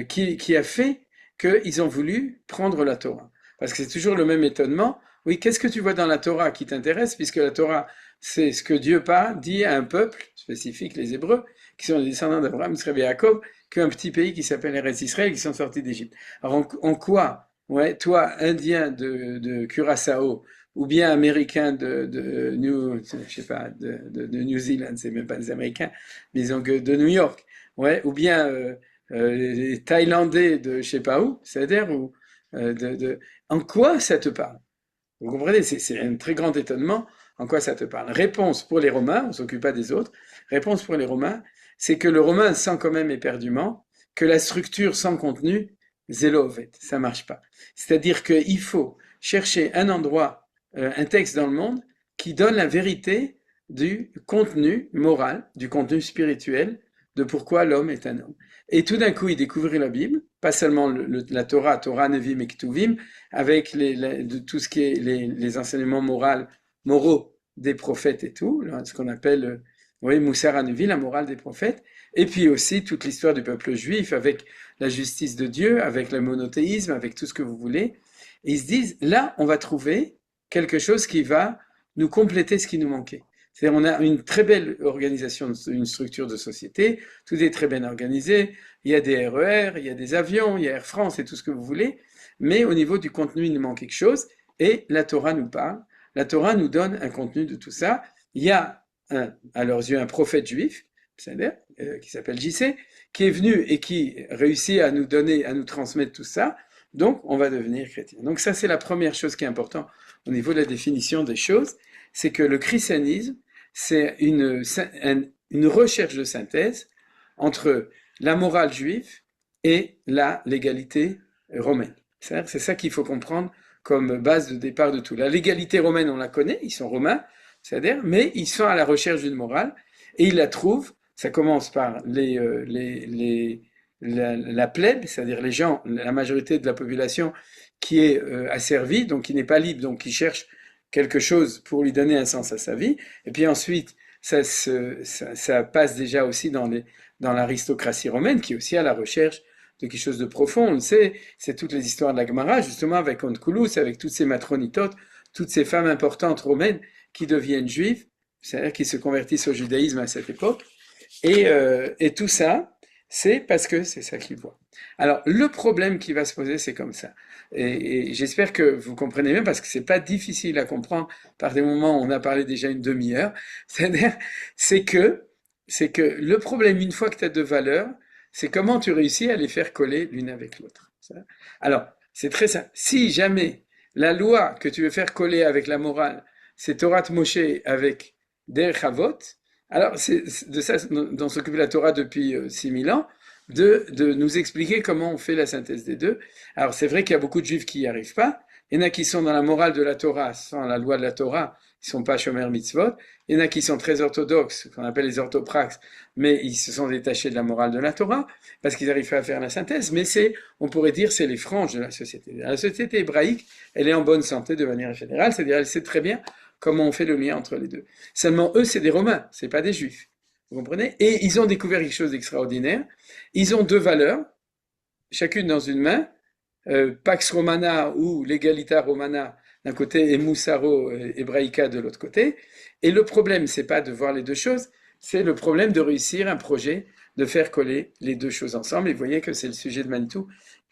qui a fait qu'ils ont voulu prendre la Torah. Parce que c'est toujours le même étonnement. Oui, qu'est-ce que tu vois dans la Torah qui t'intéresse? Puisque la Torah, c'est ce que Dieu dit à un peuple spécifique, les Hébreux, qui sont les descendants d'Abraham, Israël et Jacob, qu'un petit pays qui s'appelle Eretz Israël, qui sont sortis d'Égypte. Alors en quoi, ouais, toi, Indien de Curaçao, ou bien Américain de New Zealand, c'est même pas des Américains, mais disons que de New York, ouais, ou bien les Thaïlandais de je sais pas où, c'est-à-dire ou en quoi ça te parle? Vous comprenez, c'est un très grand étonnement. En quoi ça te parle? Réponse pour les Romains, on s'occupe pas des autres. Réponse pour les Romains, c'est que le Romain sent quand même éperdument que la structure sans contenu, zélovet, ça marche pas. C'est-à-dire qu'il faut chercher un endroit, un texte dans le monde qui donne la vérité du contenu moral, du contenu spirituel de pourquoi l'homme est un homme. Et tout d'un coup, il découvrit la Bible, pas seulement la Torah, Torah, Nevim et Ketuvim, avec de tout ce qui est les enseignements moraux des prophètes et tout, ce qu'on appelle, oui, Moussar Hanevi, la morale des prophètes, et puis aussi toute l'histoire du peuple juif avec la justice de Dieu, avec le monothéisme, avec tout ce que vous voulez. Et ils se disent, là, on va trouver quelque chose qui va nous compléter ce qui nous manquait. C'est-à-dire, on a une très belle organisation, une structure de société, tout est très bien organisé, il y a des RER, il y a des avions, il y a Air France et tout ce que vous voulez, mais au niveau du contenu, il nous manque quelque chose, et la Torah nous parle, la Torah nous donne un contenu de tout ça. Il y a, à leurs yeux, un prophète juif, qui s'appelle JC, qui est venu et qui réussit à nous donner, à nous transmettre tout ça, donc on va devenir chrétien. Donc ça, c'est la première chose qui est importante au niveau de la définition des choses, c'est que le christianisme, c'est une recherche de synthèse entre la morale juive et la légalité romaine. C'est ça qu'il faut comprendre comme base de départ de tout. La légalité romaine, on la connaît, ils sont romains, c'est-à-dire, mais ils sont à la recherche d'une morale et ils la trouvent. Ça commence par la plèbe, c'est-à-dire les gens, la majorité de la population qui est asservie, donc qui n'est pas libre, donc qui cherche quelque chose pour lui donner un sens à sa vie. Et puis ensuite, ça passe déjà aussi dans l'aristocratie romaine, qui est aussi à la recherche de quelque chose de profond. On le sait, c'est toutes les histoires de la Gemara, justement avec Onkelos, avec toutes ces matronitotes, toutes ces femmes importantes romaines qui deviennent juives, c'est-à-dire qui se convertissent au judaïsme à cette époque. Et tout ça, c'est parce que c'est ça qu'ils voient. Alors, le problème qui va se poser, c'est comme ça. Et j'espère que vous comprenez bien, parce que c'est pas difficile à comprendre par des moments où on a parlé déjà une demi-heure. C'est-à-dire, c'est que, c'est que le problème, une fois que tu as deux valeurs, c'est comment tu réussis à les faire coller l'une avec l'autre. Alors, c'est très simple. Si jamais la loi que tu veux faire coller avec la morale, c'est Torah Moshe avec Der Havot, alors c'est de ça dont s'occupe la Torah depuis 6000 ans, de nous expliquer comment on fait la synthèse des deux. Alors c'est vrai qu'il y a beaucoup de juifs qui n'y arrivent pas. Il y en a qui sont dans la morale de la Torah, sans la loi de la Torah, ils sont pas Shomer Mitzvot. Il y en a qui sont très orthodoxes, qu'on appelle les orthopraxes, mais ils se sont détachés de la morale de la Torah, parce qu'ils n'arrivent pas à faire la synthèse. Mais on pourrait dire, c'est les franges de la société. La société hébraïque, elle est en bonne santé de manière générale, c'est-à-dire elle sait très bien comment on fait le lien entre les deux. Seulement, eux, c'est des Romains, c'est pas des Juifs. Vous comprenez? Et ils ont découvert quelque chose d'extraordinaire. Ils ont deux valeurs, chacune dans une main, Pax Romana ou Legalita Romana d'un côté et Moussaro Hebraica de l'autre côté. Et le problème, c'est pas de voir les deux choses, c'est le problème de réussir un projet, de faire coller les deux choses ensemble. Et vous voyez que c'est le sujet de Manitou,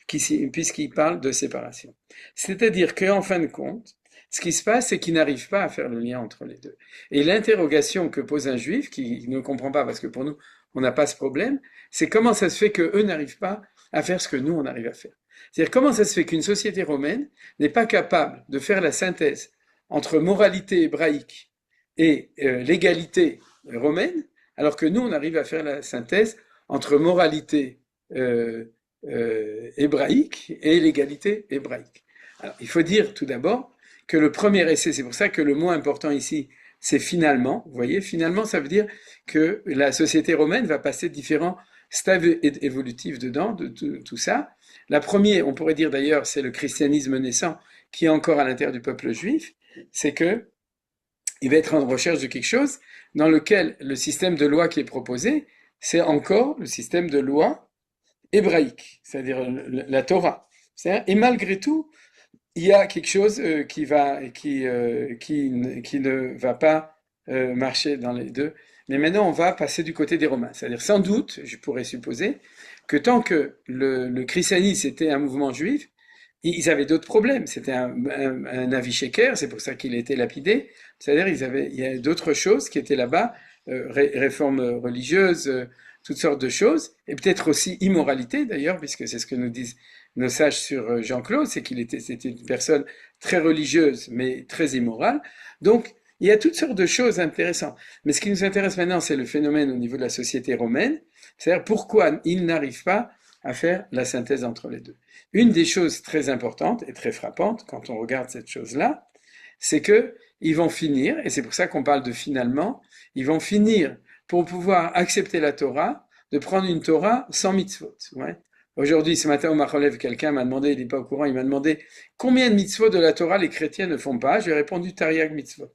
puisqu'il parle de séparation. C'est-à-dire qu'en fin de compte, ce qui se passe, c'est qu'ils n'arrivent pas à faire le lien entre les deux. Et l'interrogation que pose un juif, qui ne comprend pas, parce que pour nous, on n'a pas ce problème, c'est comment ça se fait qu'eux n'arrivent pas à faire ce que nous, on arrive à faire. C'est-à-dire comment ça se fait qu'une société romaine n'est pas capable de faire la synthèse entre moralité hébraïque et légalité romaine, alors que nous, on arrive à faire la synthèse entre moralité hébraïque et légalité hébraïque. Alors, il faut dire tout d'abord que le premier essai, c'est pour ça que le mot important ici, c'est finalement. Vous voyez, finalement, ça veut dire que la société romaine va passer différents stades évolutifs dedans, de tout ça. La première, on pourrait dire d'ailleurs, c'est le christianisme naissant qui est encore à l'intérieur du peuple juif, c'est que il va être en recherche de quelque chose dans lequel le système de loi qui est proposé, c'est encore le système de loi hébraïque, c'est-à-dire la Torah. Et malgré tout, il y a quelque chose qui ne va pas marcher dans les deux. Mais maintenant, on va passer du côté des Romains. C'est-à-dire, sans doute, je pourrais supposer que tant que le christianisme était un mouvement juif, ils avaient d'autres problèmes. C'était un avis-shaker, c'est pour ça qu'il a été lapidé. C'est-à-dire, il y avait d'autres choses qui étaient là-bas, réformes religieuses, toutes sortes de choses, et peut-être aussi immoralité d'ailleurs, puisque c'est ce que nous disent nos sages sur Jean-Claude, c'est c'était une personne très religieuse, mais très immorale. Donc, il y a toutes sortes de choses intéressantes. Mais ce qui nous intéresse maintenant, c'est le phénomène au niveau de la société romaine, c'est-à-dire pourquoi ils n'arrivent pas à faire la synthèse entre les deux. Une des choses très importantes et très frappantes quand on regarde cette chose-là, c'est que ils vont finir, et c'est pour ça qu'on parle de finalement, ils vont finir pour pouvoir accepter la Torah, de prendre une Torah sans mitzvot. Ouais. Aujourd'hui, ce matin au Macholev, quelqu'un m'a demandé, il n'est pas au courant, il m'a demandé combien de mitzvot de la Torah les chrétiens ne font pas. Je lui ai répondu Tariag mitzvot.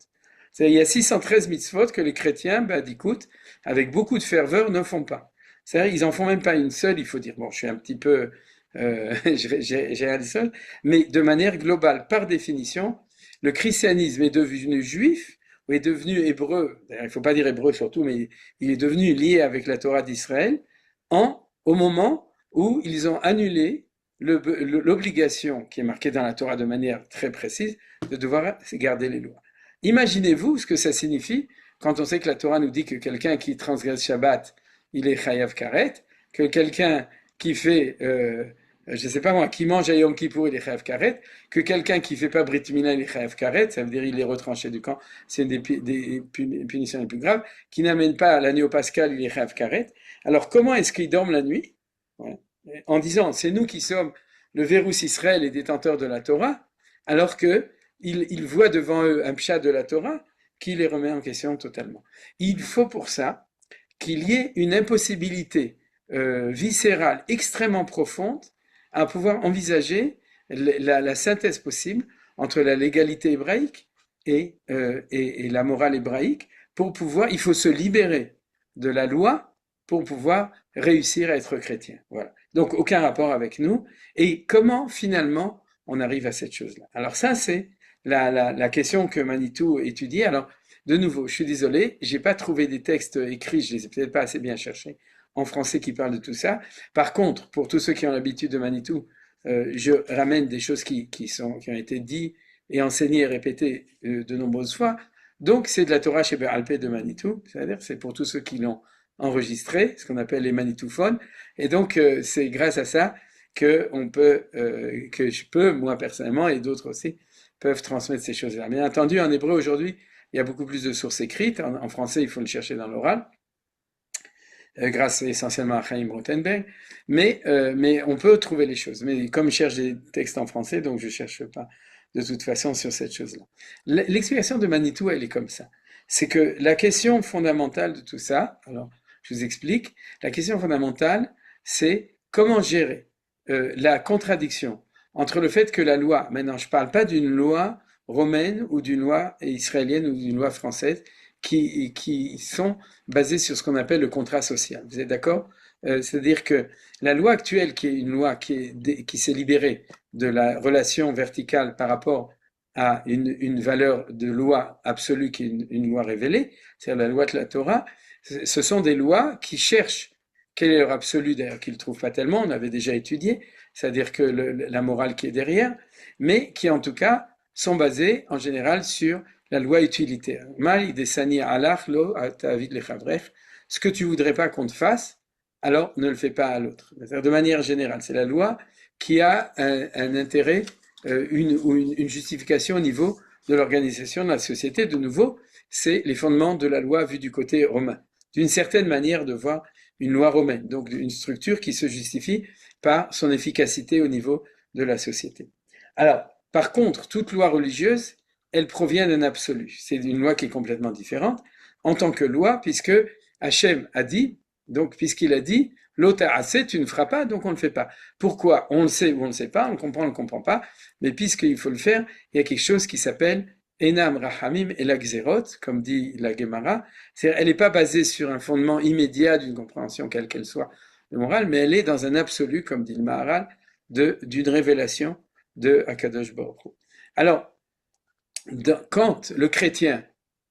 C'est-à-dire, il y a 613 mitzvot que les chrétiens, d'écoute, avec beaucoup de ferveur, ne font pas. C'est-à-dire, ils en font même pas une seule, il faut dire. Bon, je suis un petit peu, j'ai un seul, mais de manière globale, par définition, le christianisme est devenu juif, ou est devenu hébreu, d'ailleurs il ne faut pas dire hébreu surtout, mais il est devenu lié avec la Torah d'Israël, au moment où ils ont annulé l'obligation qui est marquée dans la Torah de manière très précise de devoir garder les lois. Imaginez-vous ce que ça signifie quand on sait que la Torah nous dit que quelqu'un qui transgresse Shabbat, il est chayav karet, que quelqu'un qui fait, je ne sais pas moi, qui mange à Yom Kippour, il est chayav karet, que quelqu'un qui ne fait pas Brit Mila, il est chayav karet, ça veut dire il est retranché du camp, c'est une des punitions les plus graves, qui n'amène pas l'agneau pascal, il est chayav karet. Alors comment est-ce qu'ils dorment la nuit? Ouais. En disant, c'est nous qui sommes le Vérus Israël et détenteurs de la Torah, alors que ils voient devant eux un pshat de la Torah qui les remet en question totalement. Il faut pour ça qu'il y ait une impossibilité viscérale extrêmement profonde à pouvoir envisager la synthèse possible entre la légalité hébraïque et la morale hébraïque. Pour pouvoir, il faut se libérer de la loi pour pouvoir réussir à être chrétien. Voilà. Donc aucun rapport avec nous. Et comment finalement on arrive à cette chose-là? Alors ça, c'est la question que Manitou étudie. Alors, de nouveau, je suis désolé, j'ai pas trouvé des textes écrits, je les ai peut-être pas assez bien cherchés en français qui parlent de tout ça. Par contre, pour tous ceux qui ont l'habitude de Manitou, je ramène des choses qui ont été dites et enseignées et répétées de nombreuses fois. Donc, c'est de la Torah chez Alpé de Manitou, c'est-à-dire c'est pour tous ceux qui l'ont enregistré, ce qu'on appelle les manitouphones. Et donc, c'est grâce à ça que je peux, moi personnellement, et d'autres aussi, peuvent transmettre ces choses-là. Bien entendu, en hébreu aujourd'hui, il y a beaucoup plus de sources écrites. En français, il faut le chercher dans l'oral, grâce essentiellement à Chaim Rothenberg. Mais on peut trouver les choses. Mais comme je cherche des textes en français, donc je ne cherche pas de toute façon sur cette chose-là. L'explication de Manitou, elle est comme ça. C'est que la question fondamentale de tout ça, alors je vous explique, la question fondamentale, c'est comment gérer la contradiction entre le fait que la loi, maintenant je ne parle pas d'une loi romaine ou d'une loi israélienne ou d'une loi française, qui sont basées sur ce qu'on appelle le contrat social. Vous êtes d'accord? C'est-à-dire que la loi actuelle, qui est une loi qui s'est libérée de la relation verticale par rapport à une valeur de loi absolue qui est une loi révélée, c'est-à-dire la loi de la Torah, ce sont des lois qui cherchent quelle est leur absolu, d'ailleurs qu'ils ne trouvent pas tellement, on avait déjà étudié, c'est-à-dire que la morale qui est derrière, mais qui en tout cas sont basées en général sur la loi utilitaire. Mal desani alach lo ta'avid lechavreich. Ce que tu voudrais pas qu'on te fasse, alors ne le fais pas à l'autre. De manière générale, c'est la loi qui a un intérêt, une justification au niveau de l'organisation de la société. De nouveau, c'est les fondements de la loi vue du côté romain. D'une certaine manière de voir une loi romaine, donc une structure qui se justifie par son efficacité au niveau de la société. Alors, par contre, toute loi religieuse, elle provient d'un absolu. C'est une loi qui est complètement différente en tant que loi, puisque Hachem a dit, donc puisqu'il a dit, l'ota assez, tu ne feras pas, donc on ne le fait pas. Pourquoi? On le sait ou on ne le sait pas, on le comprend pas, mais puisqu'il faut le faire, il y a quelque chose qui s'appelle Enam Rahamim et la Xerot, comme dit la Gemara. C'est-à-dire, elle n'est pas basée sur un fondement immédiat d'une compréhension quelle qu'elle soit de morale, mais elle est dans un absolu, comme dit le Maharal, d'une révélation de Akadosh Baruch Hu. Alors, quand le chrétien,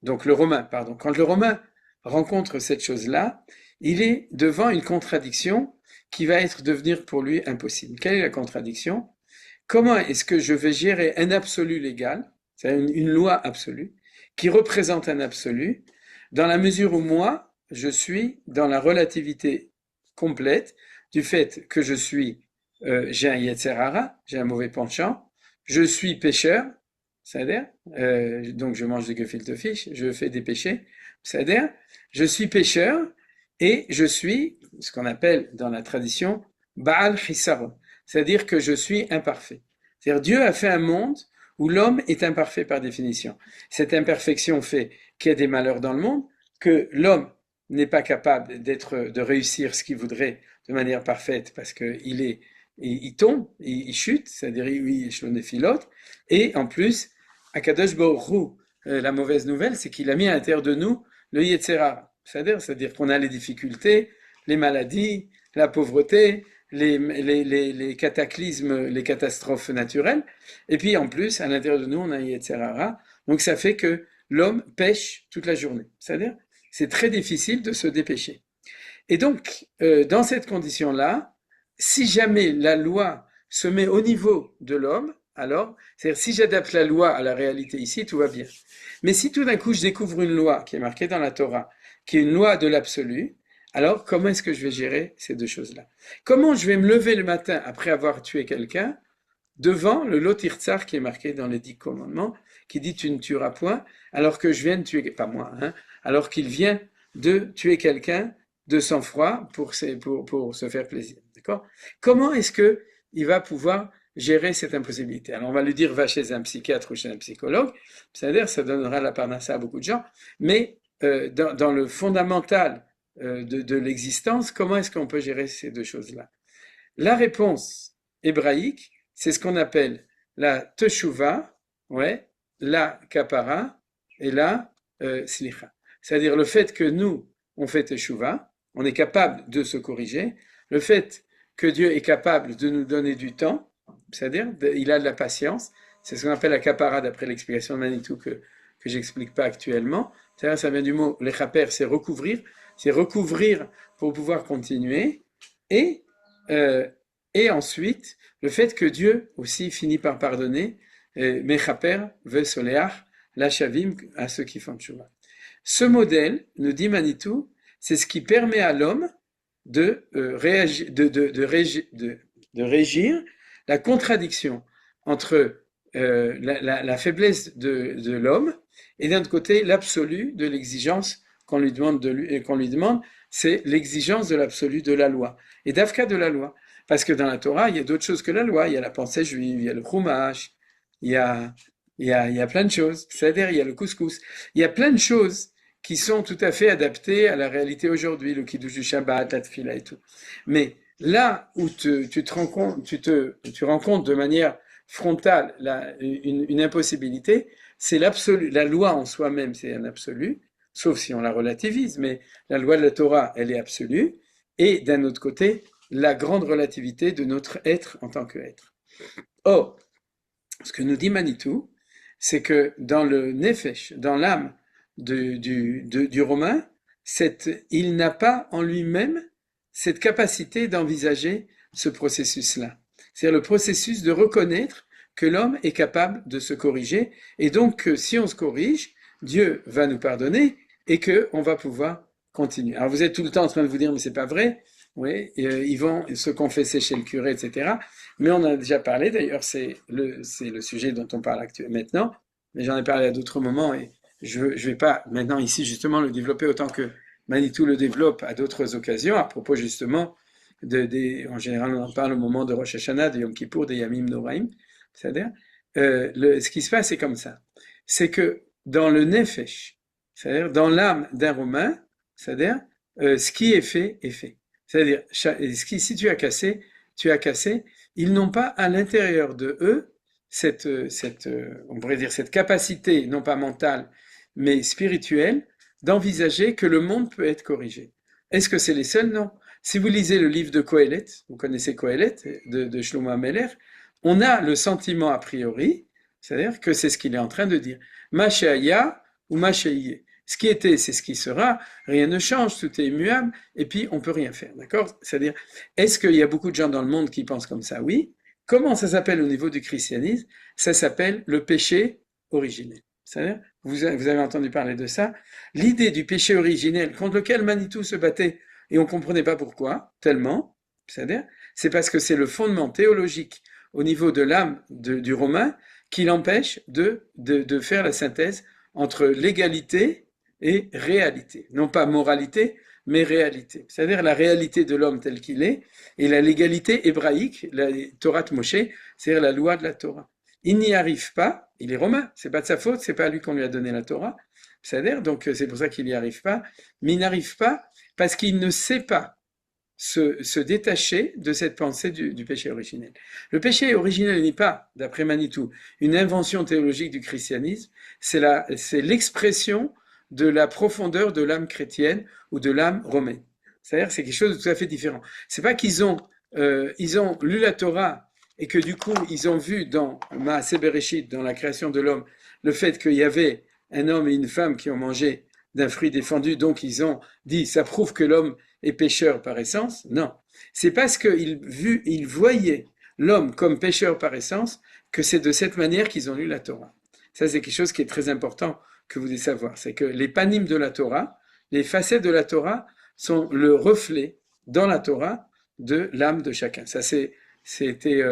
donc le romain, pardon, quand le romain rencontre cette chose-là, il est devant une contradiction qui va devenir pour lui impossible. Quelle est la contradiction? Comment est-ce que je vais gérer un absolu légal, c'est-à-dire une loi absolue, qui représente un absolu, dans la mesure où moi, je suis dans la relativité complète du fait que j'ai un Yetzer Hara, j'ai un mauvais penchant, je suis pécheur, c'est-à-dire, donc je mange des gefilte fish, je fais des péchés, c'est-à-dire, je suis pécheur et je suis ce qu'on appelle dans la tradition Baal Chisaron, c'est-à-dire que je suis imparfait. C'est-à-dire Dieu a fait un monde où l'homme est imparfait par définition. Cette imperfection fait qu'il y a des malheurs dans le monde, que l'homme n'est pas capable de réussir ce qu'il voudrait de manière parfaite parce il tombe, il chute, c'est-à-dire il filote, et en plus, Akadosh Baruch Hu, la mauvaise nouvelle, c'est qu'il a mis à l'intérieur de nous le Yetzera, c'est-à-dire qu'on a les difficultés, les maladies, la pauvreté, les cataclysmes, les catastrophes naturelles, et puis en plus, à l'intérieur de nous, on a un Yetzera, donc ça fait que l'homme pêche toute la journée, c'est-à-dire c'est très difficile de se dépêcher. Et donc, dans cette condition-là, si jamais la loi se met au niveau de l'homme, alors, c'est-à-dire si j'adapte la loi à la réalité ici, tout va bien. Mais si tout d'un coup je découvre une loi qui est marquée dans la Torah, qui est une loi de l'absolu, alors comment est-ce que je vais gérer ces deux choses-là? Comment je vais me lever le matin après avoir tué quelqu'un devant le lotir tsar qui est marqué dans les 10 commandements, qui dit tu ne tueras point, alors que je viens de tuer, pas moi, hein, alors qu'il vient de tuer quelqu'un de sang-froid pour se faire plaisir. D'accord? Comment est-ce que il va pouvoir gérer cette impossibilité? Alors on va lui dire va chez un psychiatre ou chez un psychologue, c'est-à-dire ça donnera la parnassa à beaucoup de gens, mais dans le fondamental de l'existence, comment est-ce qu'on peut gérer ces deux choses-là? La réponse hébraïque, c'est ce qu'on appelle la teshuva, ouais, la kapara et la slicha. C'est-à-dire le fait que nous, on fait teshuva, on est capable de se corriger, le fait que Dieu est capable de nous donner du temps, c'est-à-dire il a de la patience, c'est ce qu'on appelle la kapara d'après l'explication de Manitou que j'explique pas actuellement. C'est-à-dire ça vient du mot lechaper, c'est recouvrir pour pouvoir continuer, et euh, et ensuite, le fait que Dieu aussi finit par pardonner, Mechaper vesoleach lachavim à ceux qui font tchouva. Ce modèle, nous dit Manitou, c'est ce qui permet à l'homme de régir la contradiction entre la faiblesse de l'homme et d'un autre côté l'absolu de l'exigence qu'on lui demande, c'est l'exigence de l'absolu de la loi. Et d'Afka de la loi. Parce que dans la Torah, il y a d'autres choses que la loi. Il y a la pensée juive, il y a le chumash, il y a, il y a plein de choses. C'est-à-dire, il y a le couscous. Il y a plein de choses qui sont tout à fait adaptées à la réalité aujourd'hui, le kiddush du Shabbat, la tefila et tout. Mais là où tu te rends compte, tu rencontres de manière frontale une impossibilité, c'est l'absolu. La loi en soi-même, c'est un absolu, sauf si on la relativise, mais la loi de la Torah, elle est absolue. Et d'un autre côté, la grande relativité de notre être en tant qu'être. Or, ce que nous dit Manitou, c'est que dans le nefesh, dans l'âme du Romain, il n'a pas en lui-même cette capacité d'envisager ce processus-là. C'est-à-dire le processus de reconnaître que l'homme est capable de se corriger, et donc que si on se corrige, Dieu va nous pardonner et qu'on va pouvoir continuer. Alors vous êtes tout le temps en train de vous dire, mais c'est pas vrai. Oui, ils vont se confesser chez le curé, etc. Mais on en a déjà parlé, d'ailleurs, c'est le sujet dont on parle actuellement maintenant, mais j'en ai parlé à d'autres moments et je vais pas maintenant ici justement le développer autant que Manitou le développe à d'autres occasions, à propos justement en général on en parle au moment de Rosh Hashanah, de Yom Kippour, des Yamim Noraim, c'est-à-dire, ce qui se passe c'est comme ça, c'est que dans le Nefesh, c'est-à-dire dans l'âme d'un Romain, c'est-à-dire, ce qui est fait est fait. C'est-à-dire, si tu as cassé, tu as cassé. Ils n'ont pas à l'intérieur de eux on pourrait dire cette capacité, non pas mentale, mais spirituelle, d'envisager que le monde peut être corrigé. Est-ce que c'est les seuls? Non. Si vous lisez le livre de Kohelet, vous connaissez Kohelet, de Shlomo Ameler, on a le sentiment a priori, c'est-à-dire que c'est ce qu'il est en train de dire. Mashéaya ou Mashéyé. Ce qui était, c'est ce qui sera, rien ne change, tout est immuable, et puis on peut rien faire, d'accord? C'est-à-dire, est-ce qu'il y a beaucoup de gens dans le monde qui pensent comme ça? Oui. Comment ça s'appelle au niveau du christianisme? Ça s'appelle le péché originel. C'est-à-dire, vous avez entendu parler de ça? L'idée du péché originel contre lequel Manitou se battait et on comprenait pas pourquoi, tellement, c'est-à-dire, c'est parce que c'est le fondement théologique au niveau de l'âme du romain qui l'empêche de faire la synthèse entre légalité et réalité. Non pas moralité, mais réalité. C'est-à-dire la réalité de l'homme tel qu'il est et la légalité hébraïque, la Torah de Moshe, c'est-à-dire la loi de la Torah. Il n'y arrive pas, il est romain, c'est pas de sa faute, c'est pas à lui qu'on lui a donné la Torah, c'est-à-dire, donc c'est pour ça qu'il n'y arrive pas, mais il n'arrive pas parce qu'il ne sait pas se détacher de cette pensée du péché originel. Le péché originel n'est pas, d'après Manitou, une invention théologique du christianisme, c'est l'expression de la profondeur de l'âme chrétienne ou de l'âme romaine. C'est-à-dire, c'est quelque chose de tout à fait différent. C'est pas ils ont lu la Torah et que du coup, ils ont vu dans Maaseh Bereshit, dans la création de l'homme, le fait qu'il y avait un homme et une femme qui ont mangé d'un fruit défendu, donc ils ont dit, ça prouve que l'homme est pécheur par essence. Non, c'est parce qu'ils voyaient l'homme comme pécheur par essence que c'est de cette manière qu'ils ont lu la Torah. Ça, c'est quelque chose qui est très important que vous devez savoir. C'est que les panim de la Torah, les facettes de la Torah sont le reflet dans la Torah de l'âme de chacun. Ça, c'était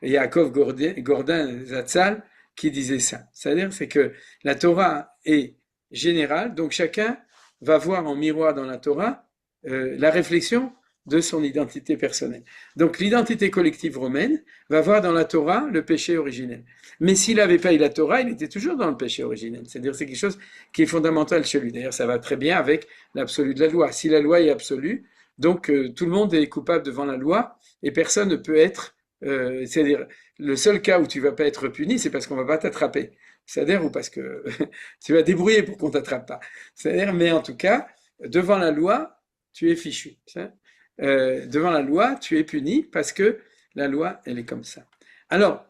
Yaakov Gordin Zatzal qui disait ça. C'est-à-dire, c'est que la Torah est générale, donc chacun va voir en miroir dans la Torah la réflexion de son identité personnelle. Donc l'identité collective romaine va voir dans la Torah le péché originel. Mais s'il n'avait pas eu la Torah, il était toujours dans le péché originel. C'est-à-dire c'est quelque chose qui est fondamental chez lui. D'ailleurs, ça va très bien avec l'absolu de la loi. Si la loi est absolue, donc tout le monde est coupable devant la loi et personne ne peut être... c'est-à-dire, le seul cas où tu vas pas être puni, c'est parce qu'on va pas t'attraper. C'est-à-dire, ou parce que tu vas débrouiller pour qu'on t'attrape pas. C'est-à-dire, mais en tout cas, devant la loi, tu es fichu. Devant la loi, tu es puni parce que la loi, elle est comme ça. Alors,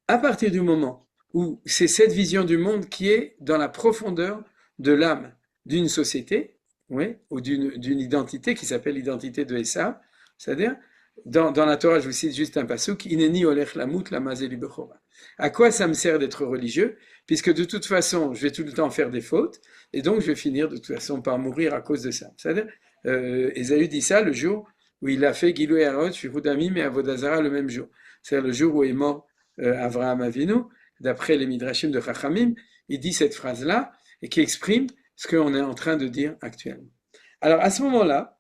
à partir du moment où c'est cette vision du monde qui est dans la profondeur de l'âme d'une société, oui, ou d'une identité qui s'appelle l'identité de Esav, c'est-à-dire, dans la Torah, je vous cite juste un passouk, Ineni olech lamut lamazeli bechora. À quoi ça me sert d'être religieux? Puisque de toute façon, je vais tout le temps faire des fautes, et donc je vais finir de toute façon par mourir à cause de ça. C'est-à-dire, Ésaü dit ça le jour où il a fait Gilou et Harod, Shihudamim et Avodazara le même jour. C'est-à-dire le jour où est mort Avraham Avinu, d'après les Midrashim de Chachamim, il dit cette phrase-là, et qui exprime ce qu'on est en train de dire actuellement. Alors à ce moment-là,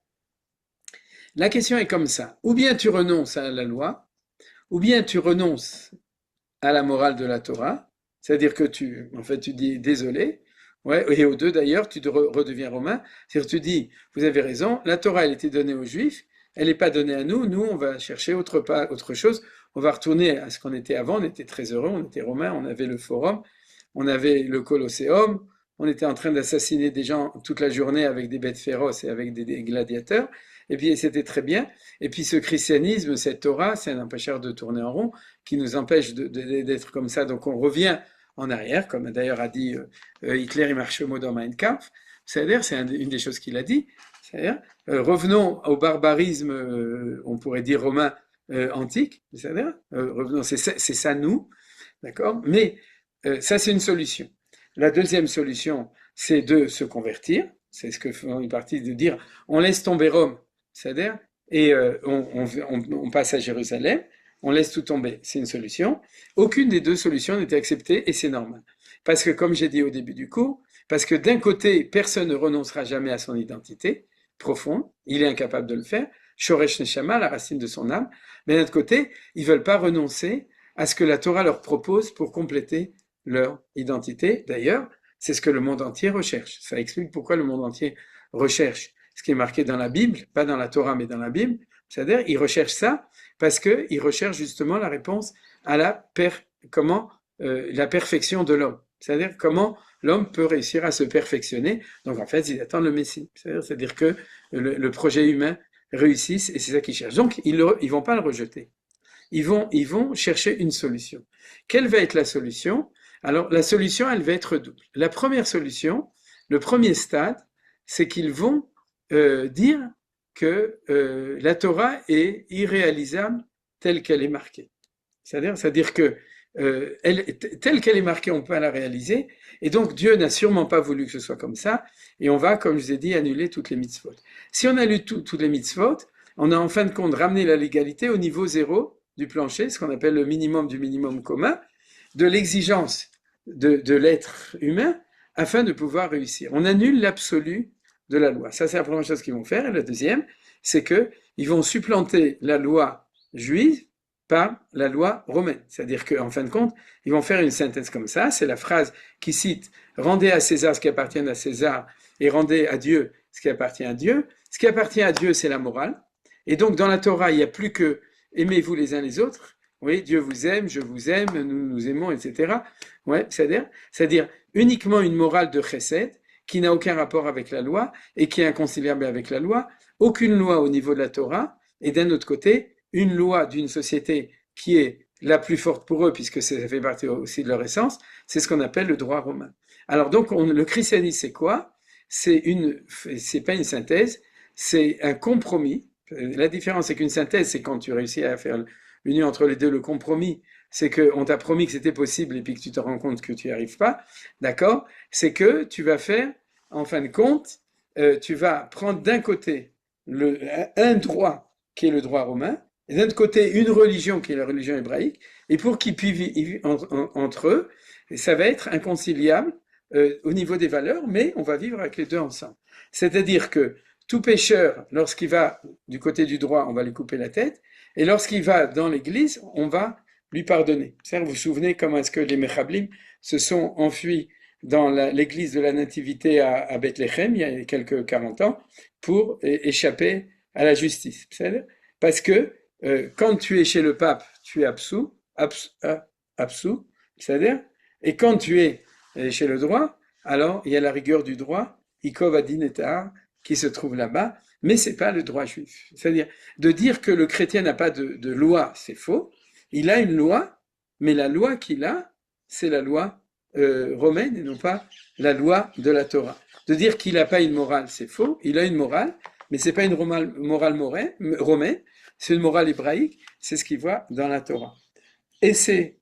la question est comme ça. Ou bien tu renonces à la loi, ou bien tu renonces à la morale de la Torah, c'est-à-dire que tu dis désolé, ouais, et aux deux d'ailleurs, tu redeviens romain, c'est-à-dire tu dis, vous avez raison, la Torah elle était donnée aux Juifs, elle n'est pas donnée à nous, nous on va chercher autre chose, on va retourner à ce qu'on était avant, on était très heureux, on était romains, on avait le forum, on avait le Colosseum, on était en train d'assassiner des gens toute la journée avec des bêtes féroces et avec des gladiateurs, et puis c'était très bien. Et puis ce christianisme, cette Torah, c'est un empêcheur de tourner en rond qui nous empêche d'être comme ça. Donc on revient en arrière, comme d'ailleurs a dit Hitler, il marche au mot dans Mein Kampf. C'est-à-dire, c'est une des choses qu'il a dit. C'est-à-dire, revenons au barbarisme, on pourrait dire romain antique. C'est-à-dire, revenons, c'est ça nous, d'accord. Mais ça, c'est une solution. La deuxième solution, c'est de se convertir. C'est ce que font une partie de dire, on laisse tomber Rome. C'est-à-dire, et on passe à Jérusalem, on laisse tout tomber, c'est une solution. Aucune des deux solutions n'était acceptée et c'est normal. Parce que comme j'ai dit au début du cours, parce que d'un côté, personne ne renoncera jamais à son identité profonde, il est incapable de le faire, Shoresh Neshama, la racine de son âme, mais d'un autre côté, ils veulent pas renoncer à ce que la Torah leur propose pour compléter leur identité. D'ailleurs, c'est ce que le monde entier recherche. Ça explique pourquoi le monde entier recherche ce qui est marqué dans la Bible, pas dans la Torah, mais dans la Bible. C'est-à-dire, ils recherchent ça parce qu'ils recherchent justement la réponse à la perfection de l'homme. C'est-à-dire, comment l'homme peut réussir à se perfectionner. Donc, en fait, ils attendent le Messie. C'est-à-dire que le projet humain réussisse et c'est ça qu'ils cherchent. Donc, ils vont pas le rejeter. Ils vont chercher une solution. Quelle va être la solution? Alors, la solution, elle va être double. La première solution, le premier stade, c'est qu'ils vont dire que la Torah est irréalisable telle qu'elle est marquée. C'est-à-dire que telle qu'elle est marquée, on peut la réaliser. Et donc Dieu n'a sûrement pas voulu que ce soit comme ça. Et on va, comme je vous ai dit, annuler toutes les mitzvot. Si on annule toutes les mitzvot, on a en fin de compte ramené la légalité au niveau zéro du plancher, ce qu'on appelle le minimum du minimum commun, de l'exigence de l'être humain, afin de pouvoir réussir. On annule l'absolu de la loi. Ça, c'est la première chose qu'ils vont faire. Et la deuxième, c'est que ils vont supplanter la loi juive par la loi romaine. C'est-à-dire qu'en fin de compte, ils vont faire une synthèse comme ça. C'est la phrase qui cite « Rendez à César ce qui appartient à César et rendez à Dieu ce qui appartient à Dieu ». Ce qui appartient à Dieu, c'est la morale. Et donc, dans la Torah, il n'y a plus que « Aimez-vous les uns les autres ». Oui, Dieu vous aime, je vous aime, nous nous aimons, etc. Ouais, c'est-à-dire uniquement une morale de chesed qui n'a aucun rapport avec la loi et qui est inconciliable avec la loi. Aucune loi au niveau de la Torah. Et d'un autre côté, une loi d'une société qui est la plus forte pour eux, puisque ça fait partie aussi de leur essence, c'est ce qu'on appelle le droit romain. Alors donc, le christianisme, c'est quoi? C'est pas une synthèse, c'est un compromis. La différence, c'est qu'une synthèse, c'est quand tu réussis à faire l'union entre les deux. Le compromis, c'est qu'on t'a promis que c'était possible et puis que tu te rends compte que tu n'y arrives pas. D'accord? C'est que tu vas faire, en fin de compte, tu vas prendre d'un côté un droit qui est le droit romain, et d'un autre côté une religion qui est la religion hébraïque, et pour qu'ils puissent vivre entre eux, ça va être inconciliable au niveau des valeurs, mais on va vivre avec les deux ensemble. C'est-à-dire que tout pécheur, lorsqu'il va du côté du droit, on va lui couper la tête, et lorsqu'il va dans l'église, on va lui pardonner. Vous vous souvenez comment est-ce que les Mechablim se sont enfuis dans l'église de la Nativité à Bethléem, il y a quelques 40 ans, pour échapper à la justice. Parce que quand tu es chez le pape, tu es absous, c'est-à-dire, et quand tu es chez le droit, alors il y a la rigueur du droit, Ikov Adin et Tahar, qui se trouve là-bas, mais c'est pas le droit juif. C'est-à-dire, de dire que le chrétien n'a pas de loi, c'est faux. Il a une loi, mais la loi qu'il a, c'est la loi romaine et non pas la loi de la Torah. De dire qu'il n'a pas une morale, c'est faux. Il a une morale, mais c'est pas une morale romaine, c'est une morale hébraïque, c'est ce qu'il voit dans la Torah. Et c'est,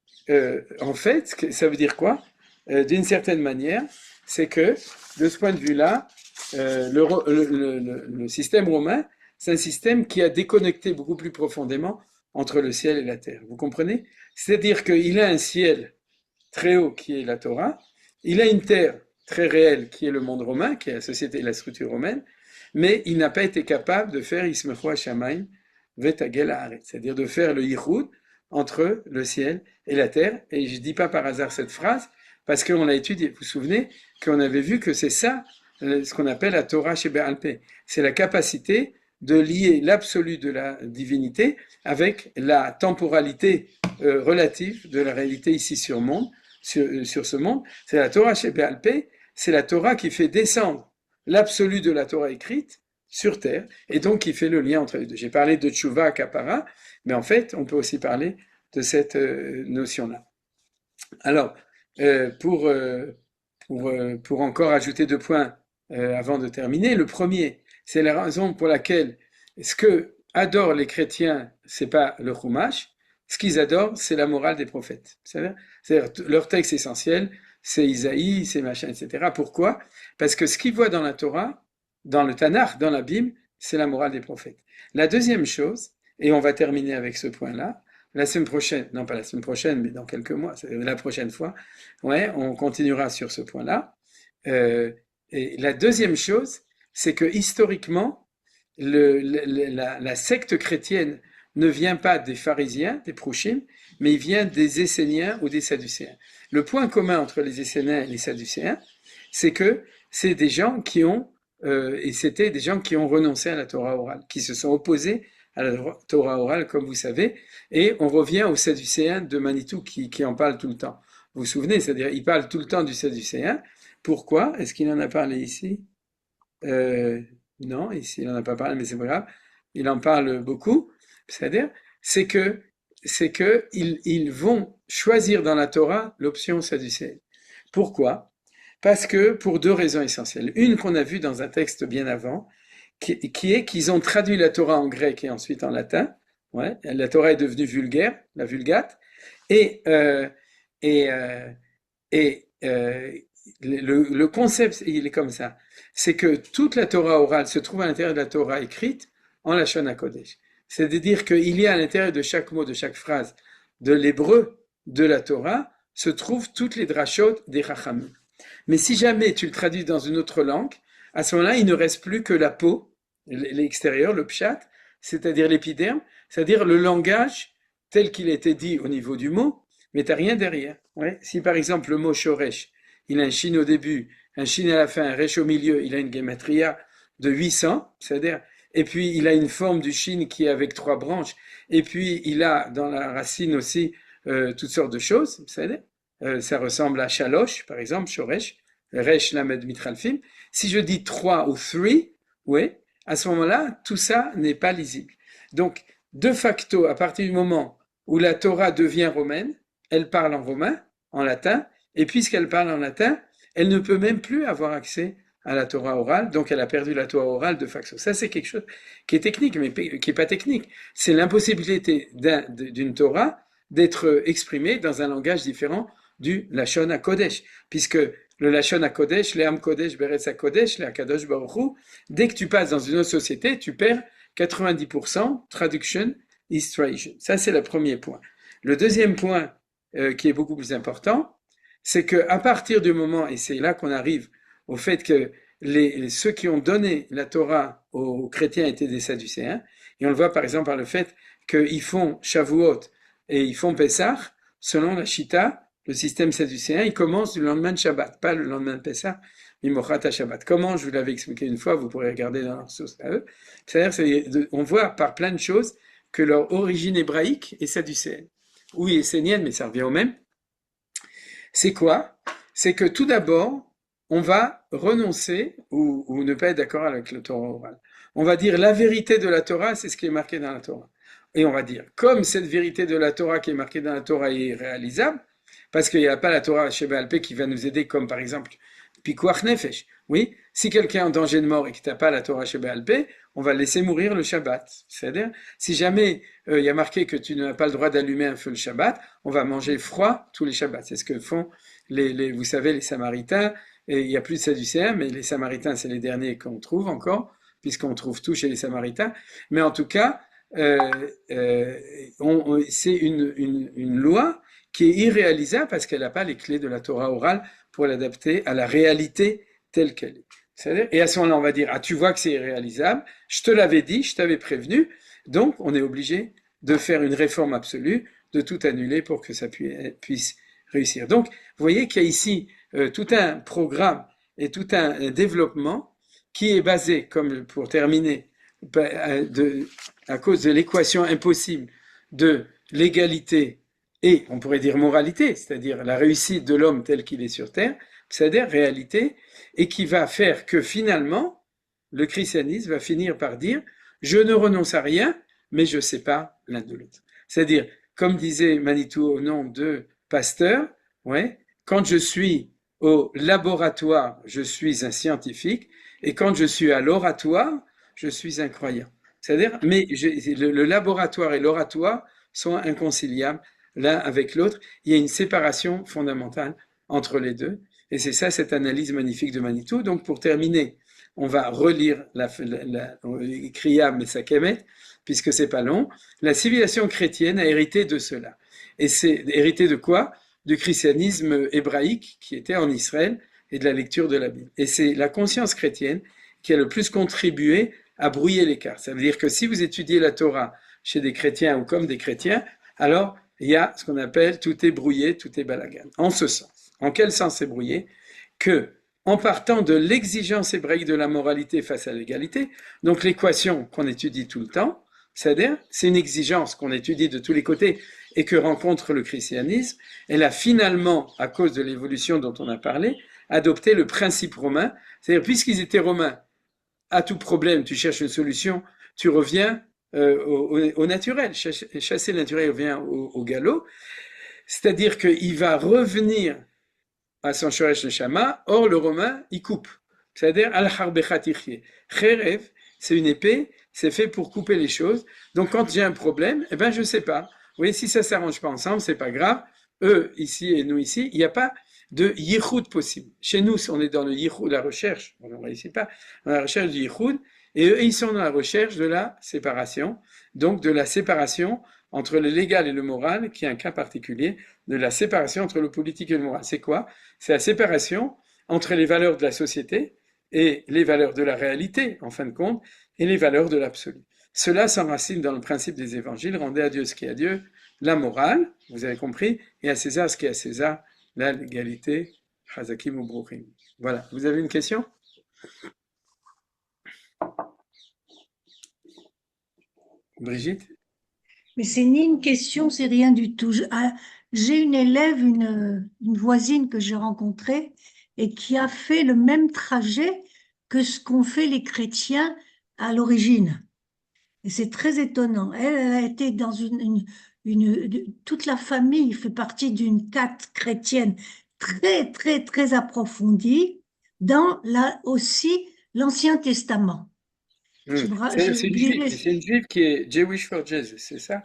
en fait, ça veut dire quoi? D'une certaine manière, c'est que, de ce point de vue-là, le système romain, c'est un système qui a déconnecté beaucoup plus profondément entre le ciel et la terre. Vous comprenez? C'est-à-dire qu'il a un ciel très haut qui est la Torah, il a une terre très réelle qui est le monde romain, qui est la société et la structure romaine, mais il n'a pas été capable de faire Ismechu Hashamayim Vetagel Haaretz, c'est-à-dire de faire le yichud entre le ciel et la terre. Et je ne dis pas par hasard cette phrase, parce qu'on l'a étudié. Vous vous souvenez qu'on avait vu que c'est ça, ce qu'on appelle la Torah chez Be'al Peh. C'est la capacité de lier l'absolu de la divinité avec la temporalité relative de la réalité ici sur ce monde. C'est la Torah chez Be'al Peh, c'est la Torah qui fait descendre l'absolu de la Torah écrite sur terre, et donc qui fait le lien entre les deux. J'ai parlé de Tchouva Kapara, mais en fait, on peut aussi parler de cette notion-là. Alors, pour encore ajouter 2 points avant de terminer, le premier, c'est la raison pour laquelle ce que adorent les chrétiens, c'est pas le Chumash, ce qu'ils adorent, c'est la morale des prophètes. C'est-à-dire leur texte essentiel, c'est Isaïe, c'est machin, etc. Pourquoi? Parce que ce qu'ils voient dans la Torah, dans le Tanakh, dans la Bible, c'est la morale des prophètes. La deuxième chose, et on va terminer avec ce point-là, la semaine prochaine, non pas la semaine prochaine, mais dans quelques mois, la prochaine fois, ouais, on continuera sur ce point-là. Et la deuxième chose, c'est que historiquement, la secte chrétienne ne vient pas des pharisiens, des prouchim, mais il vient des Esséniens ou des Sadducéens. Le point commun entre les Esséniens et les Sadducéens, c'est que c'est des gens qui ont, et c'était des gens qui ont renoncé à la Torah orale, qui se sont opposés à la Torah orale, comme vous savez, et on revient aux Sadducéens de Manitou qui en parlent tout le temps. Vous vous souvenez, c'est-à-dire, il parle tout le temps du Sadducéen. Pourquoi? Est-ce qu'il en a parlé ici? Non, ici il n'en a pas parlé, mais c'est pas grave. Il en parle beaucoup. C'est-à-dire, c'est que ils vont choisir dans la Torah l'option sadducéenne. Pourquoi? Parce que pour 2 raisons essentielles. Une qu'on a vue dans un texte bien avant, qui est qu'ils ont traduit la Torah en grec et ensuite en latin. Ouais, la Torah est devenue vulgaire, la Vulgate, et Et, et le concept, il est comme ça. C'est que toute la Torah orale se trouve à l'intérieur de la Torah écrite en Lashon HaKodesh. C'est-à-dire qu'il y a à l'intérieur de chaque mot, de chaque phrase, de l'hébreu de la Torah, se trouvent toutes les drashot des Chachamim. Mais si jamais tu le traduis dans une autre langue, à ce moment-là, il ne reste plus que la peau, l'extérieur, le pshat, c'est-à-dire l'épiderme, c'est-à-dire le langage tel qu'il a été dit au niveau du mot, mais tu n'as rien derrière. Ouais. Si par exemple le mot shoresh, il a un shin au début, un shin à la fin, un resh au milieu, il a une gematria de 800, c'est-à-dire, et puis il a une forme du shin qui est avec 3 branches, et puis il a dans la racine aussi toutes sortes de choses, c'est-à-dire, ça ressemble à shalosh, par exemple, shoresh, resh lamed mitralfim. Si je dis 3 ou 3, oui, à ce moment-là, tout ça n'est pas lisible. Donc, de facto, à partir du moment où la Torah devient romaine, elle parle en romain, en latin, et puisqu'elle parle en latin, elle ne peut même plus avoir accès à la Torah orale, donc elle a perdu la Torah orale de facto. Ça, c'est quelque chose qui est technique, mais qui n'est pas technique. C'est l'impossibilité d'une Torah d'être exprimée dans un langage différent du Lashon HaKodesh, puisque le Lashon HaKodesh, le Am Kodesh, Beretz HaKodesh, le HaKadosh Baruch Hu, dès que tu passes dans une autre société, tu perds 90% traduction is tradition. Ça, c'est le premier point. Le deuxième point, qui est beaucoup plus important, c'est qu'à partir du moment, et c'est là qu'on arrive au fait que ceux qui ont donné la Torah aux chrétiens étaient des Sadducéens, et on le voit par exemple par le fait qu'ils font Shavuot et ils font Pessah, selon la Shita, le système sadducéen, il commence du lendemain de Shabbat, pas le lendemain de Pessah, mais Mimochat Shabbat. Comment? Je vous l'avais expliqué une fois, vous pourrez regarder dans leur source à eux. C'est-à-dire, on voit par plein de choses que leur origine hébraïque est sadducéenne. Oui, essénienne, mais ça revient au même. C'est quoi? C'est que tout d'abord, on va renoncer ou ne pas être d'accord avec le Torah oral. On va dire la vérité de la Torah, c'est ce qui est marqué dans la Torah. Et on va dire, comme cette vérité de la Torah qui est marquée dans la Torah est réalisable, parce qu'il n'y a pas la Torah chez Béalpé qui va nous aider, comme par exemple Pikuach Nefesh. Oui, si quelqu'un est en danger de mort et qu'il n'a pas la Torah chez Béalpé, on va le laisser mourir le Shabbat. C'est-à-dire, si jamais il y a marqué que tu n'as pas le droit d'allumer un feu le Shabbat, on va manger froid tous les Shabbats. C'est ce que font vous savez, les Samaritains. Et il n'y a plus de Sadducéens, mais les Samaritains, c'est les derniers qu'on trouve encore, puisqu'on trouve tout chez les Samaritains. Mais en tout cas, c'est une loi qui est irréalisable parce qu'elle n'a pas les clés de la Torah orale pour l'adapter à la réalité telle qu'elle est. C'est-à-dire, et à ce moment-là, on va dire, ah, tu vois que c'est irréalisable, je te l'avais dit, je t'avais prévenu, donc on est obligé de faire une réforme absolue, de tout annuler pour que ça puisse réussir. Donc, vous voyez qu'il y a ici tout un programme et tout un développement qui est basé, comme pour terminer, à cause de l'équation impossible de l'égalité et, on pourrait dire, moralité, c'est-à-dire la réussite de l'homme tel qu'il est sur Terre, c'est-à-dire réalité, et qui va faire que finalement, le christianisme va finir par dire « je ne renonce à rien, mais je sépare l'un de l'autre ». C'est-à-dire, comme disait Manitou au nom de Pasteur, ouais, quand je suis au laboratoire, je suis un scientifique, et quand je suis à l'oratoire, je suis un croyant. C'est-à-dire, mais le laboratoire et l'oratoire sont inconciliables l'un avec l'autre. Il y a une séparation fondamentale entre les deux. Et c'est ça, cette analyse magnifique de Manitou. Donc, pour terminer, on va relire la Kriyam et Sakemet, puisque c'est pas long. La civilisation chrétienne a hérité de cela. Et c'est hérité de quoi? Du christianisme hébraïque qui était en Israël et de la lecture de la Bible. Et c'est la conscience chrétienne qui a le plus contribué à brouiller l'écart. Ça veut dire que si vous étudiez la Torah chez des chrétiens ou comme des chrétiens, alors il y a ce qu'on appelle tout est brouillé, tout est balagan. En ce sens. En quel sens c'est brouillé? Que, en partant de l'exigence hébraïque de la moralité face à l'égalité, donc l'équation qu'on étudie tout le temps, c'est-à-dire, c'est une exigence qu'on étudie de tous les côtés et que rencontre le christianisme, elle a finalement, à cause de l'évolution dont on a parlé, adopté le principe romain, c'est-à-dire, puisqu'ils étaient romains, à tout problème, tu cherches une solution, tu reviens au naturel. Chasser le naturel revient au galop. C'est-à-dire qu'il va revenir à son shoresh neshama, or le romain, il coupe. C'est-à-dire, al-harbechatichye. Cherev, c'est une épée, c'est fait pour couper les choses. Donc, quand j'ai un problème, eh ben, je sais pas. Vous voyez, si ça s'arrange pas ensemble, c'est pas grave. eux ici et nous ici, il n'y a pas de yichud possible. Chez nous, on est dans le yichud, la recherche, on ne réussit pas, dans la recherche du yichud, et eux, ils sont dans la recherche de la séparation, donc de la séparation entre le légal et le moral, qui est un cas particulier, de la séparation entre le politique et le moral. C'est quoi? C'est la séparation entre les valeurs de la société et les valeurs de la réalité, en fin de compte, et les valeurs de l'absolu. Cela s'enracine dans le principe des évangiles, rendez à Dieu ce qui est à Dieu, la morale, vous avez compris, et à César ce qui est à César, la légalité, Hazakim ou Bruchim. Voilà, vous avez une question? Brigitte? Mais c'est ni une question, c'est rien du tout. J'ai une élève, une voisine que j'ai rencontrée et qui a fait le même trajet que ce qu'ont fait les chrétiens à l'origine. Et c'est très étonnant. Elle a été dans toute la famille fait partie d'une cate chrétienne très, très, très approfondie dans aussi l'Ancien Testament. C'est J'ai une oublié, juive, c'est une juive qui est Jewish for Jesus, c'est ça?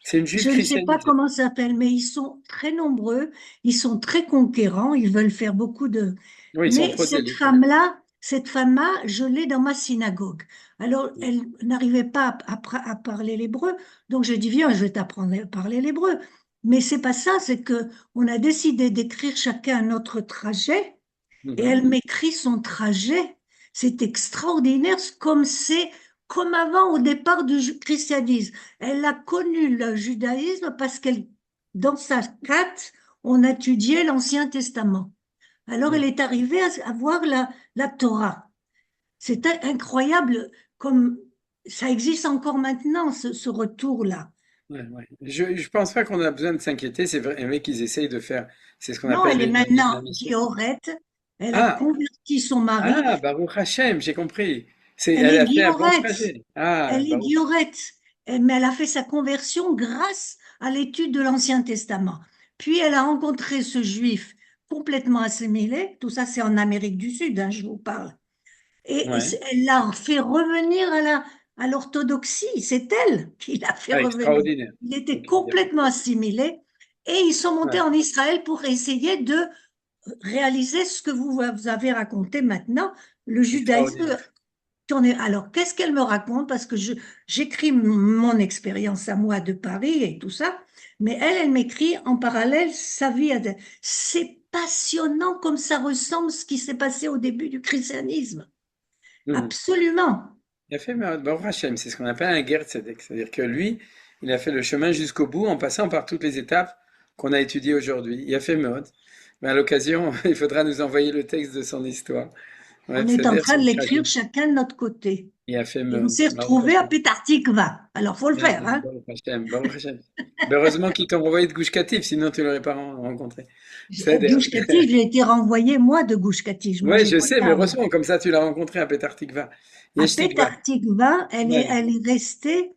C'est une juive je ne sais pas christianisée. comment ça s'appelle, mais ils sont très nombreux, ils sont très conquérants, ils veulent faire beaucoup de... Oui, ils sont Mais prosélytes. cette femme-là, je l'ai dans ma synagogue. Alors, elle n'arrivait pas à parler l'hébreu, donc je dis, viens, je vais t'apprendre à parler l'hébreu. Mais c'est pas ça, c'est que on a décidé d'écrire chacun notre trajet, et Mhm. elle m'écrit son trajet. C'est extraordinaire, comme avant au départ du christianisme. Elle a connu le judaïsme parce qu'elle, dans sa quête, on étudiait l'Ancien Testament. Alors elle Mhm. est arrivée à voir la Torah. C'est incroyable comme ça existe encore maintenant, ce retour-là. Ouais, ouais. Je pense pas qu'on a besoin de s'inquiéter, c'est vrai qu'ils essayent de faire, c'est ce qu'on Non, appelle elle est la maintenant mission. diorète. Elle a Ah, converti son mari. Baruch Hashem, j'ai compris. Elle Elle est a fait un bon diorète. trajet. Ah, Elle est Baruch. diorète, mais elle a fait sa conversion grâce à l'étude de l'Ancien Testament. Puis elle a rencontré ce juif complètement assimilé, tout ça c'est en Amérique du Sud, hein, je vous parle. Et Ouais. elle l'a fait revenir à l'orthodoxie, c'est elle qui l'a fait Ah, revenir. extraordinaire. Il était Ok, complètement assimilé et ils sont montés ouais, en Israël pour essayer de réaliser ce que vous avez raconté maintenant, le judaïsme. extraordinaire. Alors, qu'est-ce qu'elle me raconte? Parce que j'écris mon expérience à moi de Paris et tout ça, mais elle m'écrit en parallèle sa vie. C'est passionnant comme ça ressemble à ce qui s'est passé au début du christianisme. Mhm. Absolument. Il a fait Baruch Hashem, c'est ce qu'on appelle un Ger Tzedek. C'est-à-dire que lui, il a fait le chemin jusqu'au bout en passant par toutes les étapes qu'on a étudiées aujourd'hui. Il a fait Meod. Mais à l'occasion, il faudra nous envoyer le texte de son histoire. On Ouais, est en c'est-à-dire train son de l'écrire trajet. chacun de notre côté. Il a fait Et on Meod. s'est Baruch retrouvés à Hashem. Pétar Tikva. Alors, faut le Ouais, faire, hein? Baruch Hashem, Baruch Hashem. Ben, heureusement qu'ils t'ont renvoyé de Gush Katif, sinon tu l'aurais pas rencontré. C'est-à-dire. Gush Katif, j'ai été renvoyée, moi, de Gush Katif. Moi, Ouais, je j'étais sais, mais là. heureusement, comme ça tu l'as rencontré à Petar Tikva. À Yesh Tikva. Pétar Tikva, Ouais. elle est restée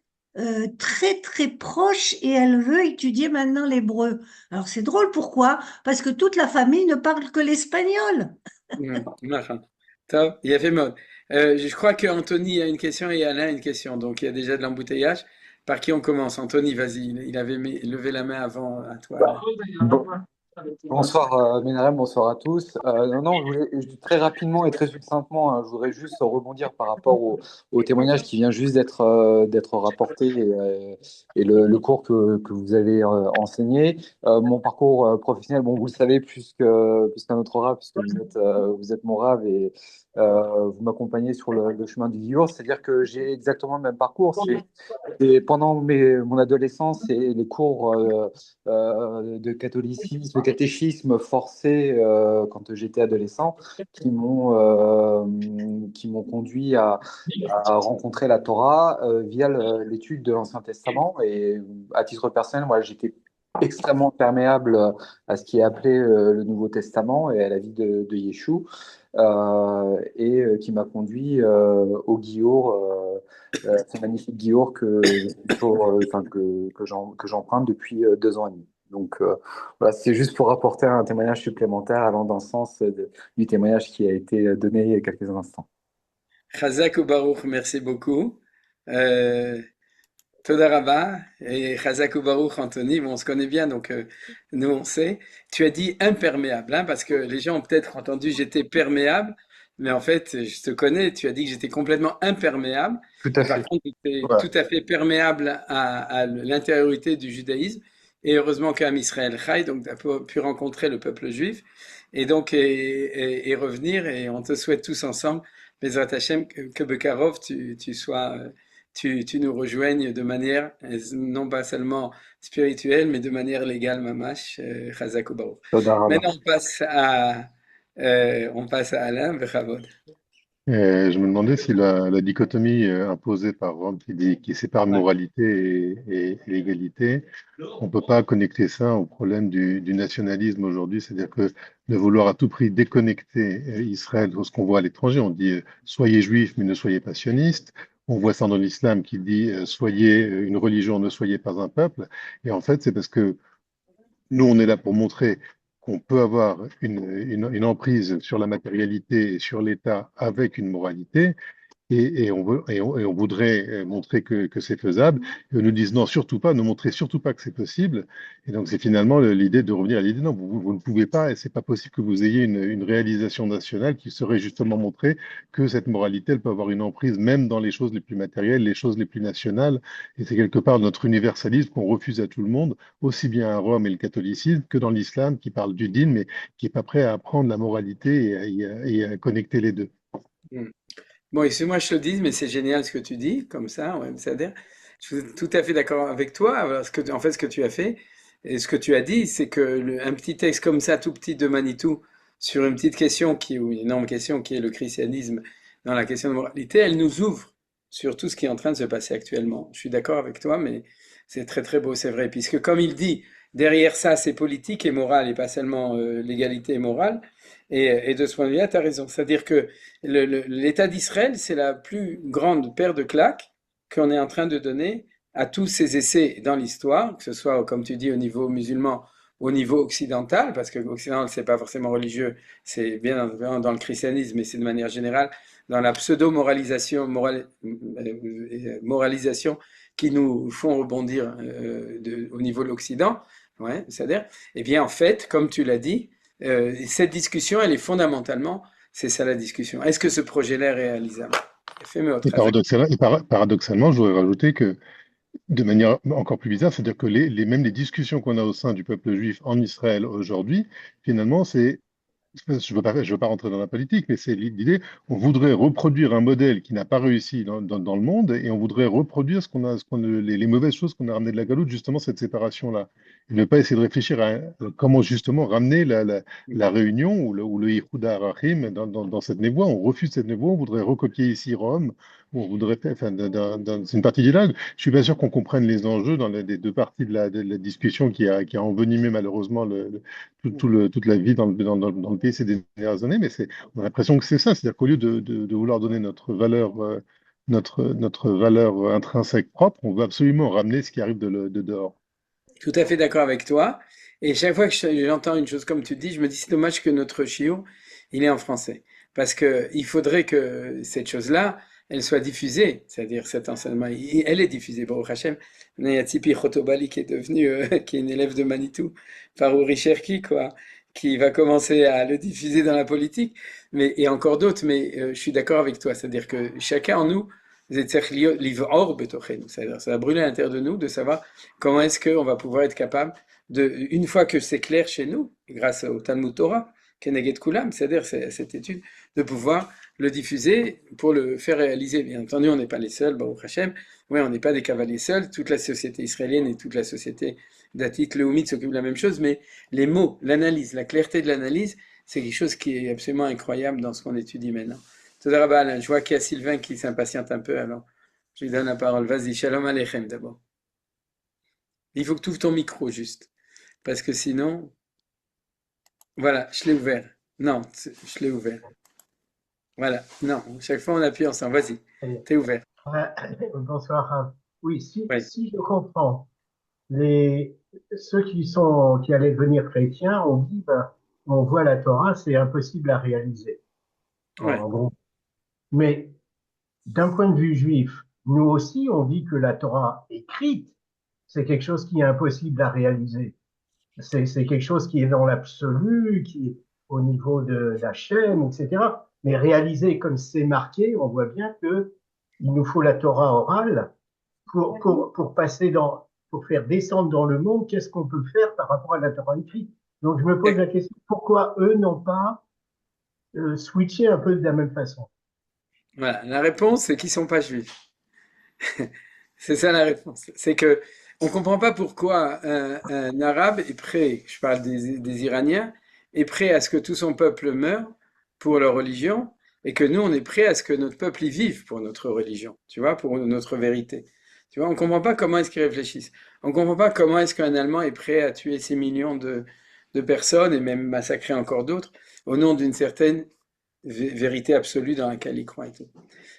très très proche et elle veut étudier maintenant l'hébreu. Alors c'est drôle, pourquoi? Parce que toute la famille ne parle que l'espagnol. Marham. Top, il a fait mode. Je crois que Anthony a une question et Alain a une question. Donc il y a déjà de l'embouteillage. Par qui on commence? Anthony, vas-y. Il avait levé la main avant à toi, Alain. Bon- Bonsoir Ménarem, bonsoir à tous. Non, non, très rapidement et très succinctement, hein, je voudrais juste rebondir par rapport au témoignage qui vient juste d'être rapporté et le cours que vous avez enseigné. Mon parcours professionnel, bon, vous le savez plus qu'un autre rave, puisque vous êtes mon rave et vous m'accompagnez sur le chemin du divorce. C'est-à-dire que j'ai exactement le même parcours. C'est pendant mon adolescence et les cours de catholicisme, de catéchisme forcé quand j'étais adolescent, qui m'ont conduit à rencontrer la Torah via l'étude de l'Ancien Testament. Et à titre personnel, moi, j'étais extrêmement perméable à ce qui est appelé le Nouveau Testament et à la vie de Yeshua, et qui m'a conduit au Guiour, ce magnifique Guiour que j'emprunte depuis 2 ans et demi. Donc voilà, c'est juste pour apporter un témoignage supplémentaire allant dans le sens du témoignage qui a été donné il y a quelques instants. Chazak ou Baruch, merci beaucoup. Euh, Toda Rabba et Chazak Baruch Anthony, bon, on se connaît bien, donc nous on sait. Tu as dit imperméable, hein, parce que les gens ont peut-être entendu j'étais perméable, mais en fait, je te connais, tu as dit que j'étais complètement imperméable, Tout à et par fait. contre, j'étais Voilà. tout à fait perméable à l'intériorité du judaïsme, et heureusement qu'Am Israël Chai, donc tu as pu rencontrer le peuple juif, et donc et revenir, et on te souhaite tous ensemble, Bezrat Hashem, que Bekarov, tu sois tu nous rejoignes de manière non pas seulement spirituelle, mais de manière légale, mamash, chazak ubaruch. Toda Rabba. Maintenant, on passe à Alain, bechavod. Et je me demandais si la dichotomie imposée par Rome qui sépare Ouais. moralité et l'égalité, on ne peut pas connecter ça au problème du nationalisme aujourd'hui, c'est-à-dire que de vouloir à tout prix déconnecter Israël de ce qu'on voit à l'étranger, on dit soyez juifs mais ne soyez pas sionistes. On voit ça dans l'islam qui dit soyez une religion, ne soyez pas un peuple. Et en fait, c'est parce que nous, on est là pour montrer qu'on peut avoir une emprise sur la matérialité et sur l'État avec une moralité, et on voudrait montrer que c'est faisable. Et on nous disent non, surtout pas, ne montrez surtout pas que c'est possible. Et donc c'est finalement l'idée de revenir à l'idée non, vous ne pouvez pas, et c'est pas possible que vous ayez une réalisation nationale qui serait justement montrer que cette moralité, elle peut avoir une emprise même dans les choses les plus matérielles, les choses les plus nationales. Et c'est quelque part notre universalisme qu'on refuse à tout le monde, aussi bien à Rome et le catholicisme que dans l'islam qui parle du dîn, mais qui est pas prêt à apprendre la moralité et à connecter les deux. Hmm. Bon, et c'est moi je te le dis, mais c'est génial ce que tu dis, comme ça, ouais, c'est-à-dire, je suis tout à fait d'accord avec toi. Alors, en fait, ce que tu as fait, et ce que tu as dit, c'est que un petit texte comme ça, tout petit de Manitou, sur une petite question ou une énorme question qui est le christianisme dans la question de moralité, elle nous ouvre sur tout ce qui est en train de se passer actuellement. Je suis d'accord avec toi, mais c'est très très beau, c'est vrai, puisque comme il dit, derrière ça, c'est politique et moral, et pas seulement l'égalité et morale. Et de ce point de vue-là, tu as raison. C'est-à-dire que l'État d'Israël, c'est la plus grande paire de claques qu'on est en train de donner à tous ces essais dans l'histoire, que ce soit, comme tu dis, au niveau musulman, au niveau occidental, parce que l'Occident, c'est pas forcément religieux, c'est bien dans le christianisme, mais c'est de manière générale dans la pseudo-moralisation moralisation qui nous font rebondir au niveau de l'Occident. Ouais, c'est-à-dire, eh bien, en fait, comme tu l'as dit, cette discussion, elle est fondamentalement, c'est ça la discussion. Est-ce que ce projet-là est réalisable? Fais-moi Et autre chose. paradoxalement, je voudrais rajouter que de manière encore plus bizarre, c'est-à-dire que même les discussions qu'on a au sein du peuple juif en Israël aujourd'hui, finalement, je veux pas rentrer dans la politique, mais c'est l'idée, on voudrait reproduire un modèle qui n'a pas réussi dans le monde, et on voudrait reproduire les mauvaises choses qu'on a ramenées de la galoute, justement cette séparation-là. Et ne pas essayer de réfléchir à comment justement ramener la réunion ou le Ichud HaArachim dans cette névoie. On refuse cette névoie, on voudrait recopier ici Rome, ou on voudrait faire, enfin, c'est une partie du dialogue. Je suis pas sûr qu'on comprenne les enjeux dans les deux parties de la discussion qui a envenimé malheureusement toute la vie dans le pays ces dernières années, mais on a l'impression que c'est ça, c'est-à-dire qu'au lieu de vouloir donner notre valeur intrinsèque propre, on veut absolument ramener ce qui arrive de dehors. Tout à fait d'accord avec toi. Et chaque fois que j'entends une chose comme tu dis, je me dis c'est dommage que notre chiot, il est en français. Parce que il faudrait que cette chose-là, elle soit diffusée. C'est-à-dire cet enseignement, elle est diffusée. Baruch Hashem, il y a Tzipi Khotobali qui est devenue, qui est une élève de Manitou, par Uri Cherki, quoi, qui va commencer à le diffuser dans la politique. Et encore d'autres, mais je suis d'accord avec toi. C'est-à-dire que chacun en nous, c'est-à-dire ça va brûler à l'intérieur de nous de savoir comment est-ce qu'on va pouvoir être capable une fois que c'est clair chez nous, grâce au Talmud Torah, Keneged Kulam, c'est-à-dire cette étude, de pouvoir le diffuser pour le faire réaliser. Bien entendu, on n'est pas les seuls, Baruch Hashem, oui, on n'est pas des cavaliers seuls, toute la société israélienne et toute la société datit, léomite s'occupent de la même chose, mais les mots, l'analyse, la clarté de l'analyse, c'est quelque chose qui est absolument incroyable dans ce qu'on étudie maintenant. Toda Rabba, Alain. Je vois qu'il y a Sylvain qui s'impatiente un peu, alors je lui donne la parole. Vas-y, Shalom Aleichem d'abord. Il faut que tu ouvres ton micro juste, parce que sinon, voilà, je l'ai ouvert. Non, je l'ai ouvert. Voilà, non, chaque fois on appuie ensemble. Vas-y, t'es ouvert. Bonsoir. Oui, Oui, si je comprends, ceux qui allaient devenir chrétiens ont dit, ben, on voit la Torah, c'est impossible à réaliser. ouais. En gros. Mais d'un point de vue juif, nous aussi, on dit que la Torah écrite, c'est quelque chose qui est impossible à réaliser. C'est quelque chose qui est dans l'absolu, qui est au niveau de la chaîne, etc. Mais réalisé comme c'est marqué, on voit bien que il nous faut la Torah orale pour passer pour faire descendre dans le monde, qu'est-ce qu'on peut faire par rapport à la Torah écrite. Donc je me pose la question, pourquoi eux n'ont pas switché un peu de la même façon? Voilà, la réponse, c'est qu'ils sont pas juifs. C'est ça la réponse. C'est que on comprend pas pourquoi un Arabe est prêt, je parle des Iraniens, est prêt à ce que tout son peuple meure pour leur religion, et que nous, on est prêt à ce que notre peuple y vive pour notre religion, tu vois, pour notre vérité. Tu vois, on comprend pas comment est-ce qu'ils réfléchissent. On comprend pas comment est-ce qu'un Allemand est prêt à tuer ces millions de personnes et même massacrer encore d'autres au nom d'une certaine vérité absolue dans laquelle ils croient et tout.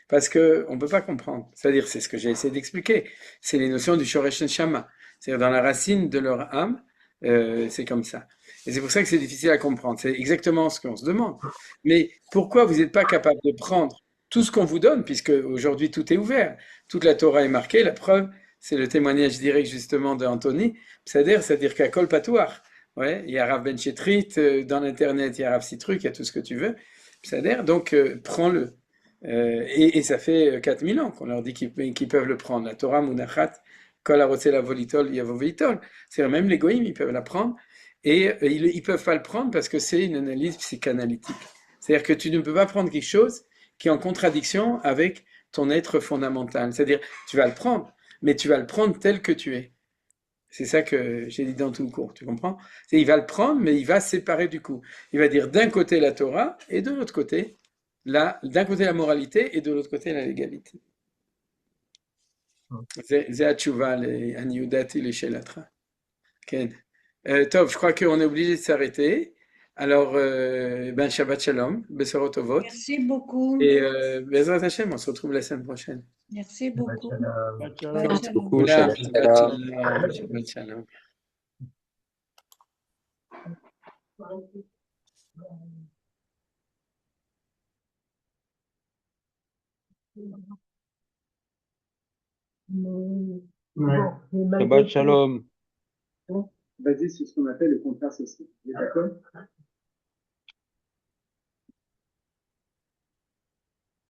Parce que on peut pas comprendre. C'est-à-dire, c'est ce que j'ai essayé d'expliquer. C'est les notions du Shoresh Neshama. C'est-à-dire, dans la racine de leur âme, c'est comme ça. Et c'est pour ça que c'est difficile à comprendre. C'est exactement ce qu'on se demande. Mais pourquoi vous n'êtes pas capable de prendre tout ce qu'on vous donne, puisque aujourd'hui tout est ouvert, toute la Torah est marquée, la preuve, c'est le témoignage direct justement d'Anthony, c'est-à-dire qu'à Kol Patouar, ouais, il y a Rav Ben Chetrit, dans l'internet, il y a Rav Citruc, il y a tout ce que tu veux, c'est-à-dire, donc prends-le. Et ça fait 4000 ans qu'on leur dit qu'ils peuvent le prendre. La Torah Munachat, Kol Harotzeh Volitol, Yavo Volitol. C'est-à-dire même les goïms, ils peuvent la prendre. Et ils peuvent pas le prendre parce que c'est une analyse psychanalytique. C'est-à-dire que tu ne peux pas prendre quelque chose qui est en contradiction avec ton être fondamental. C'est-à-dire, tu vas le prendre, mais tu vas le prendre tel que tu es. C'est ça que j'ai dit dans tout le cours, tu comprends? Il va le prendre, mais il va séparer du coup. Il va dire d'un côté la Torah et de l'autre côté, d'un côté la moralité et de l'autre côté la légalité. זה התשובה לעניות דעתי לשאלתך. כן. טוב, je crois qu'on est obligé de s'arrêter. Alors, ben Shabbat Shalom, Besorot Tovot. Merci beaucoup. Et Bezrat Hashem, on se retrouve la semaine prochaine. Merci beaucoup. Shabbat Shabbat Merci shalom. beaucoup. Voilà, Shabbat Shabbat shalom. Shalom, Shabbat Shalom. Ouais. Shabbat Shalom. Basé sur ce qu'on appelle le contrat social. Vous êtes d'accord?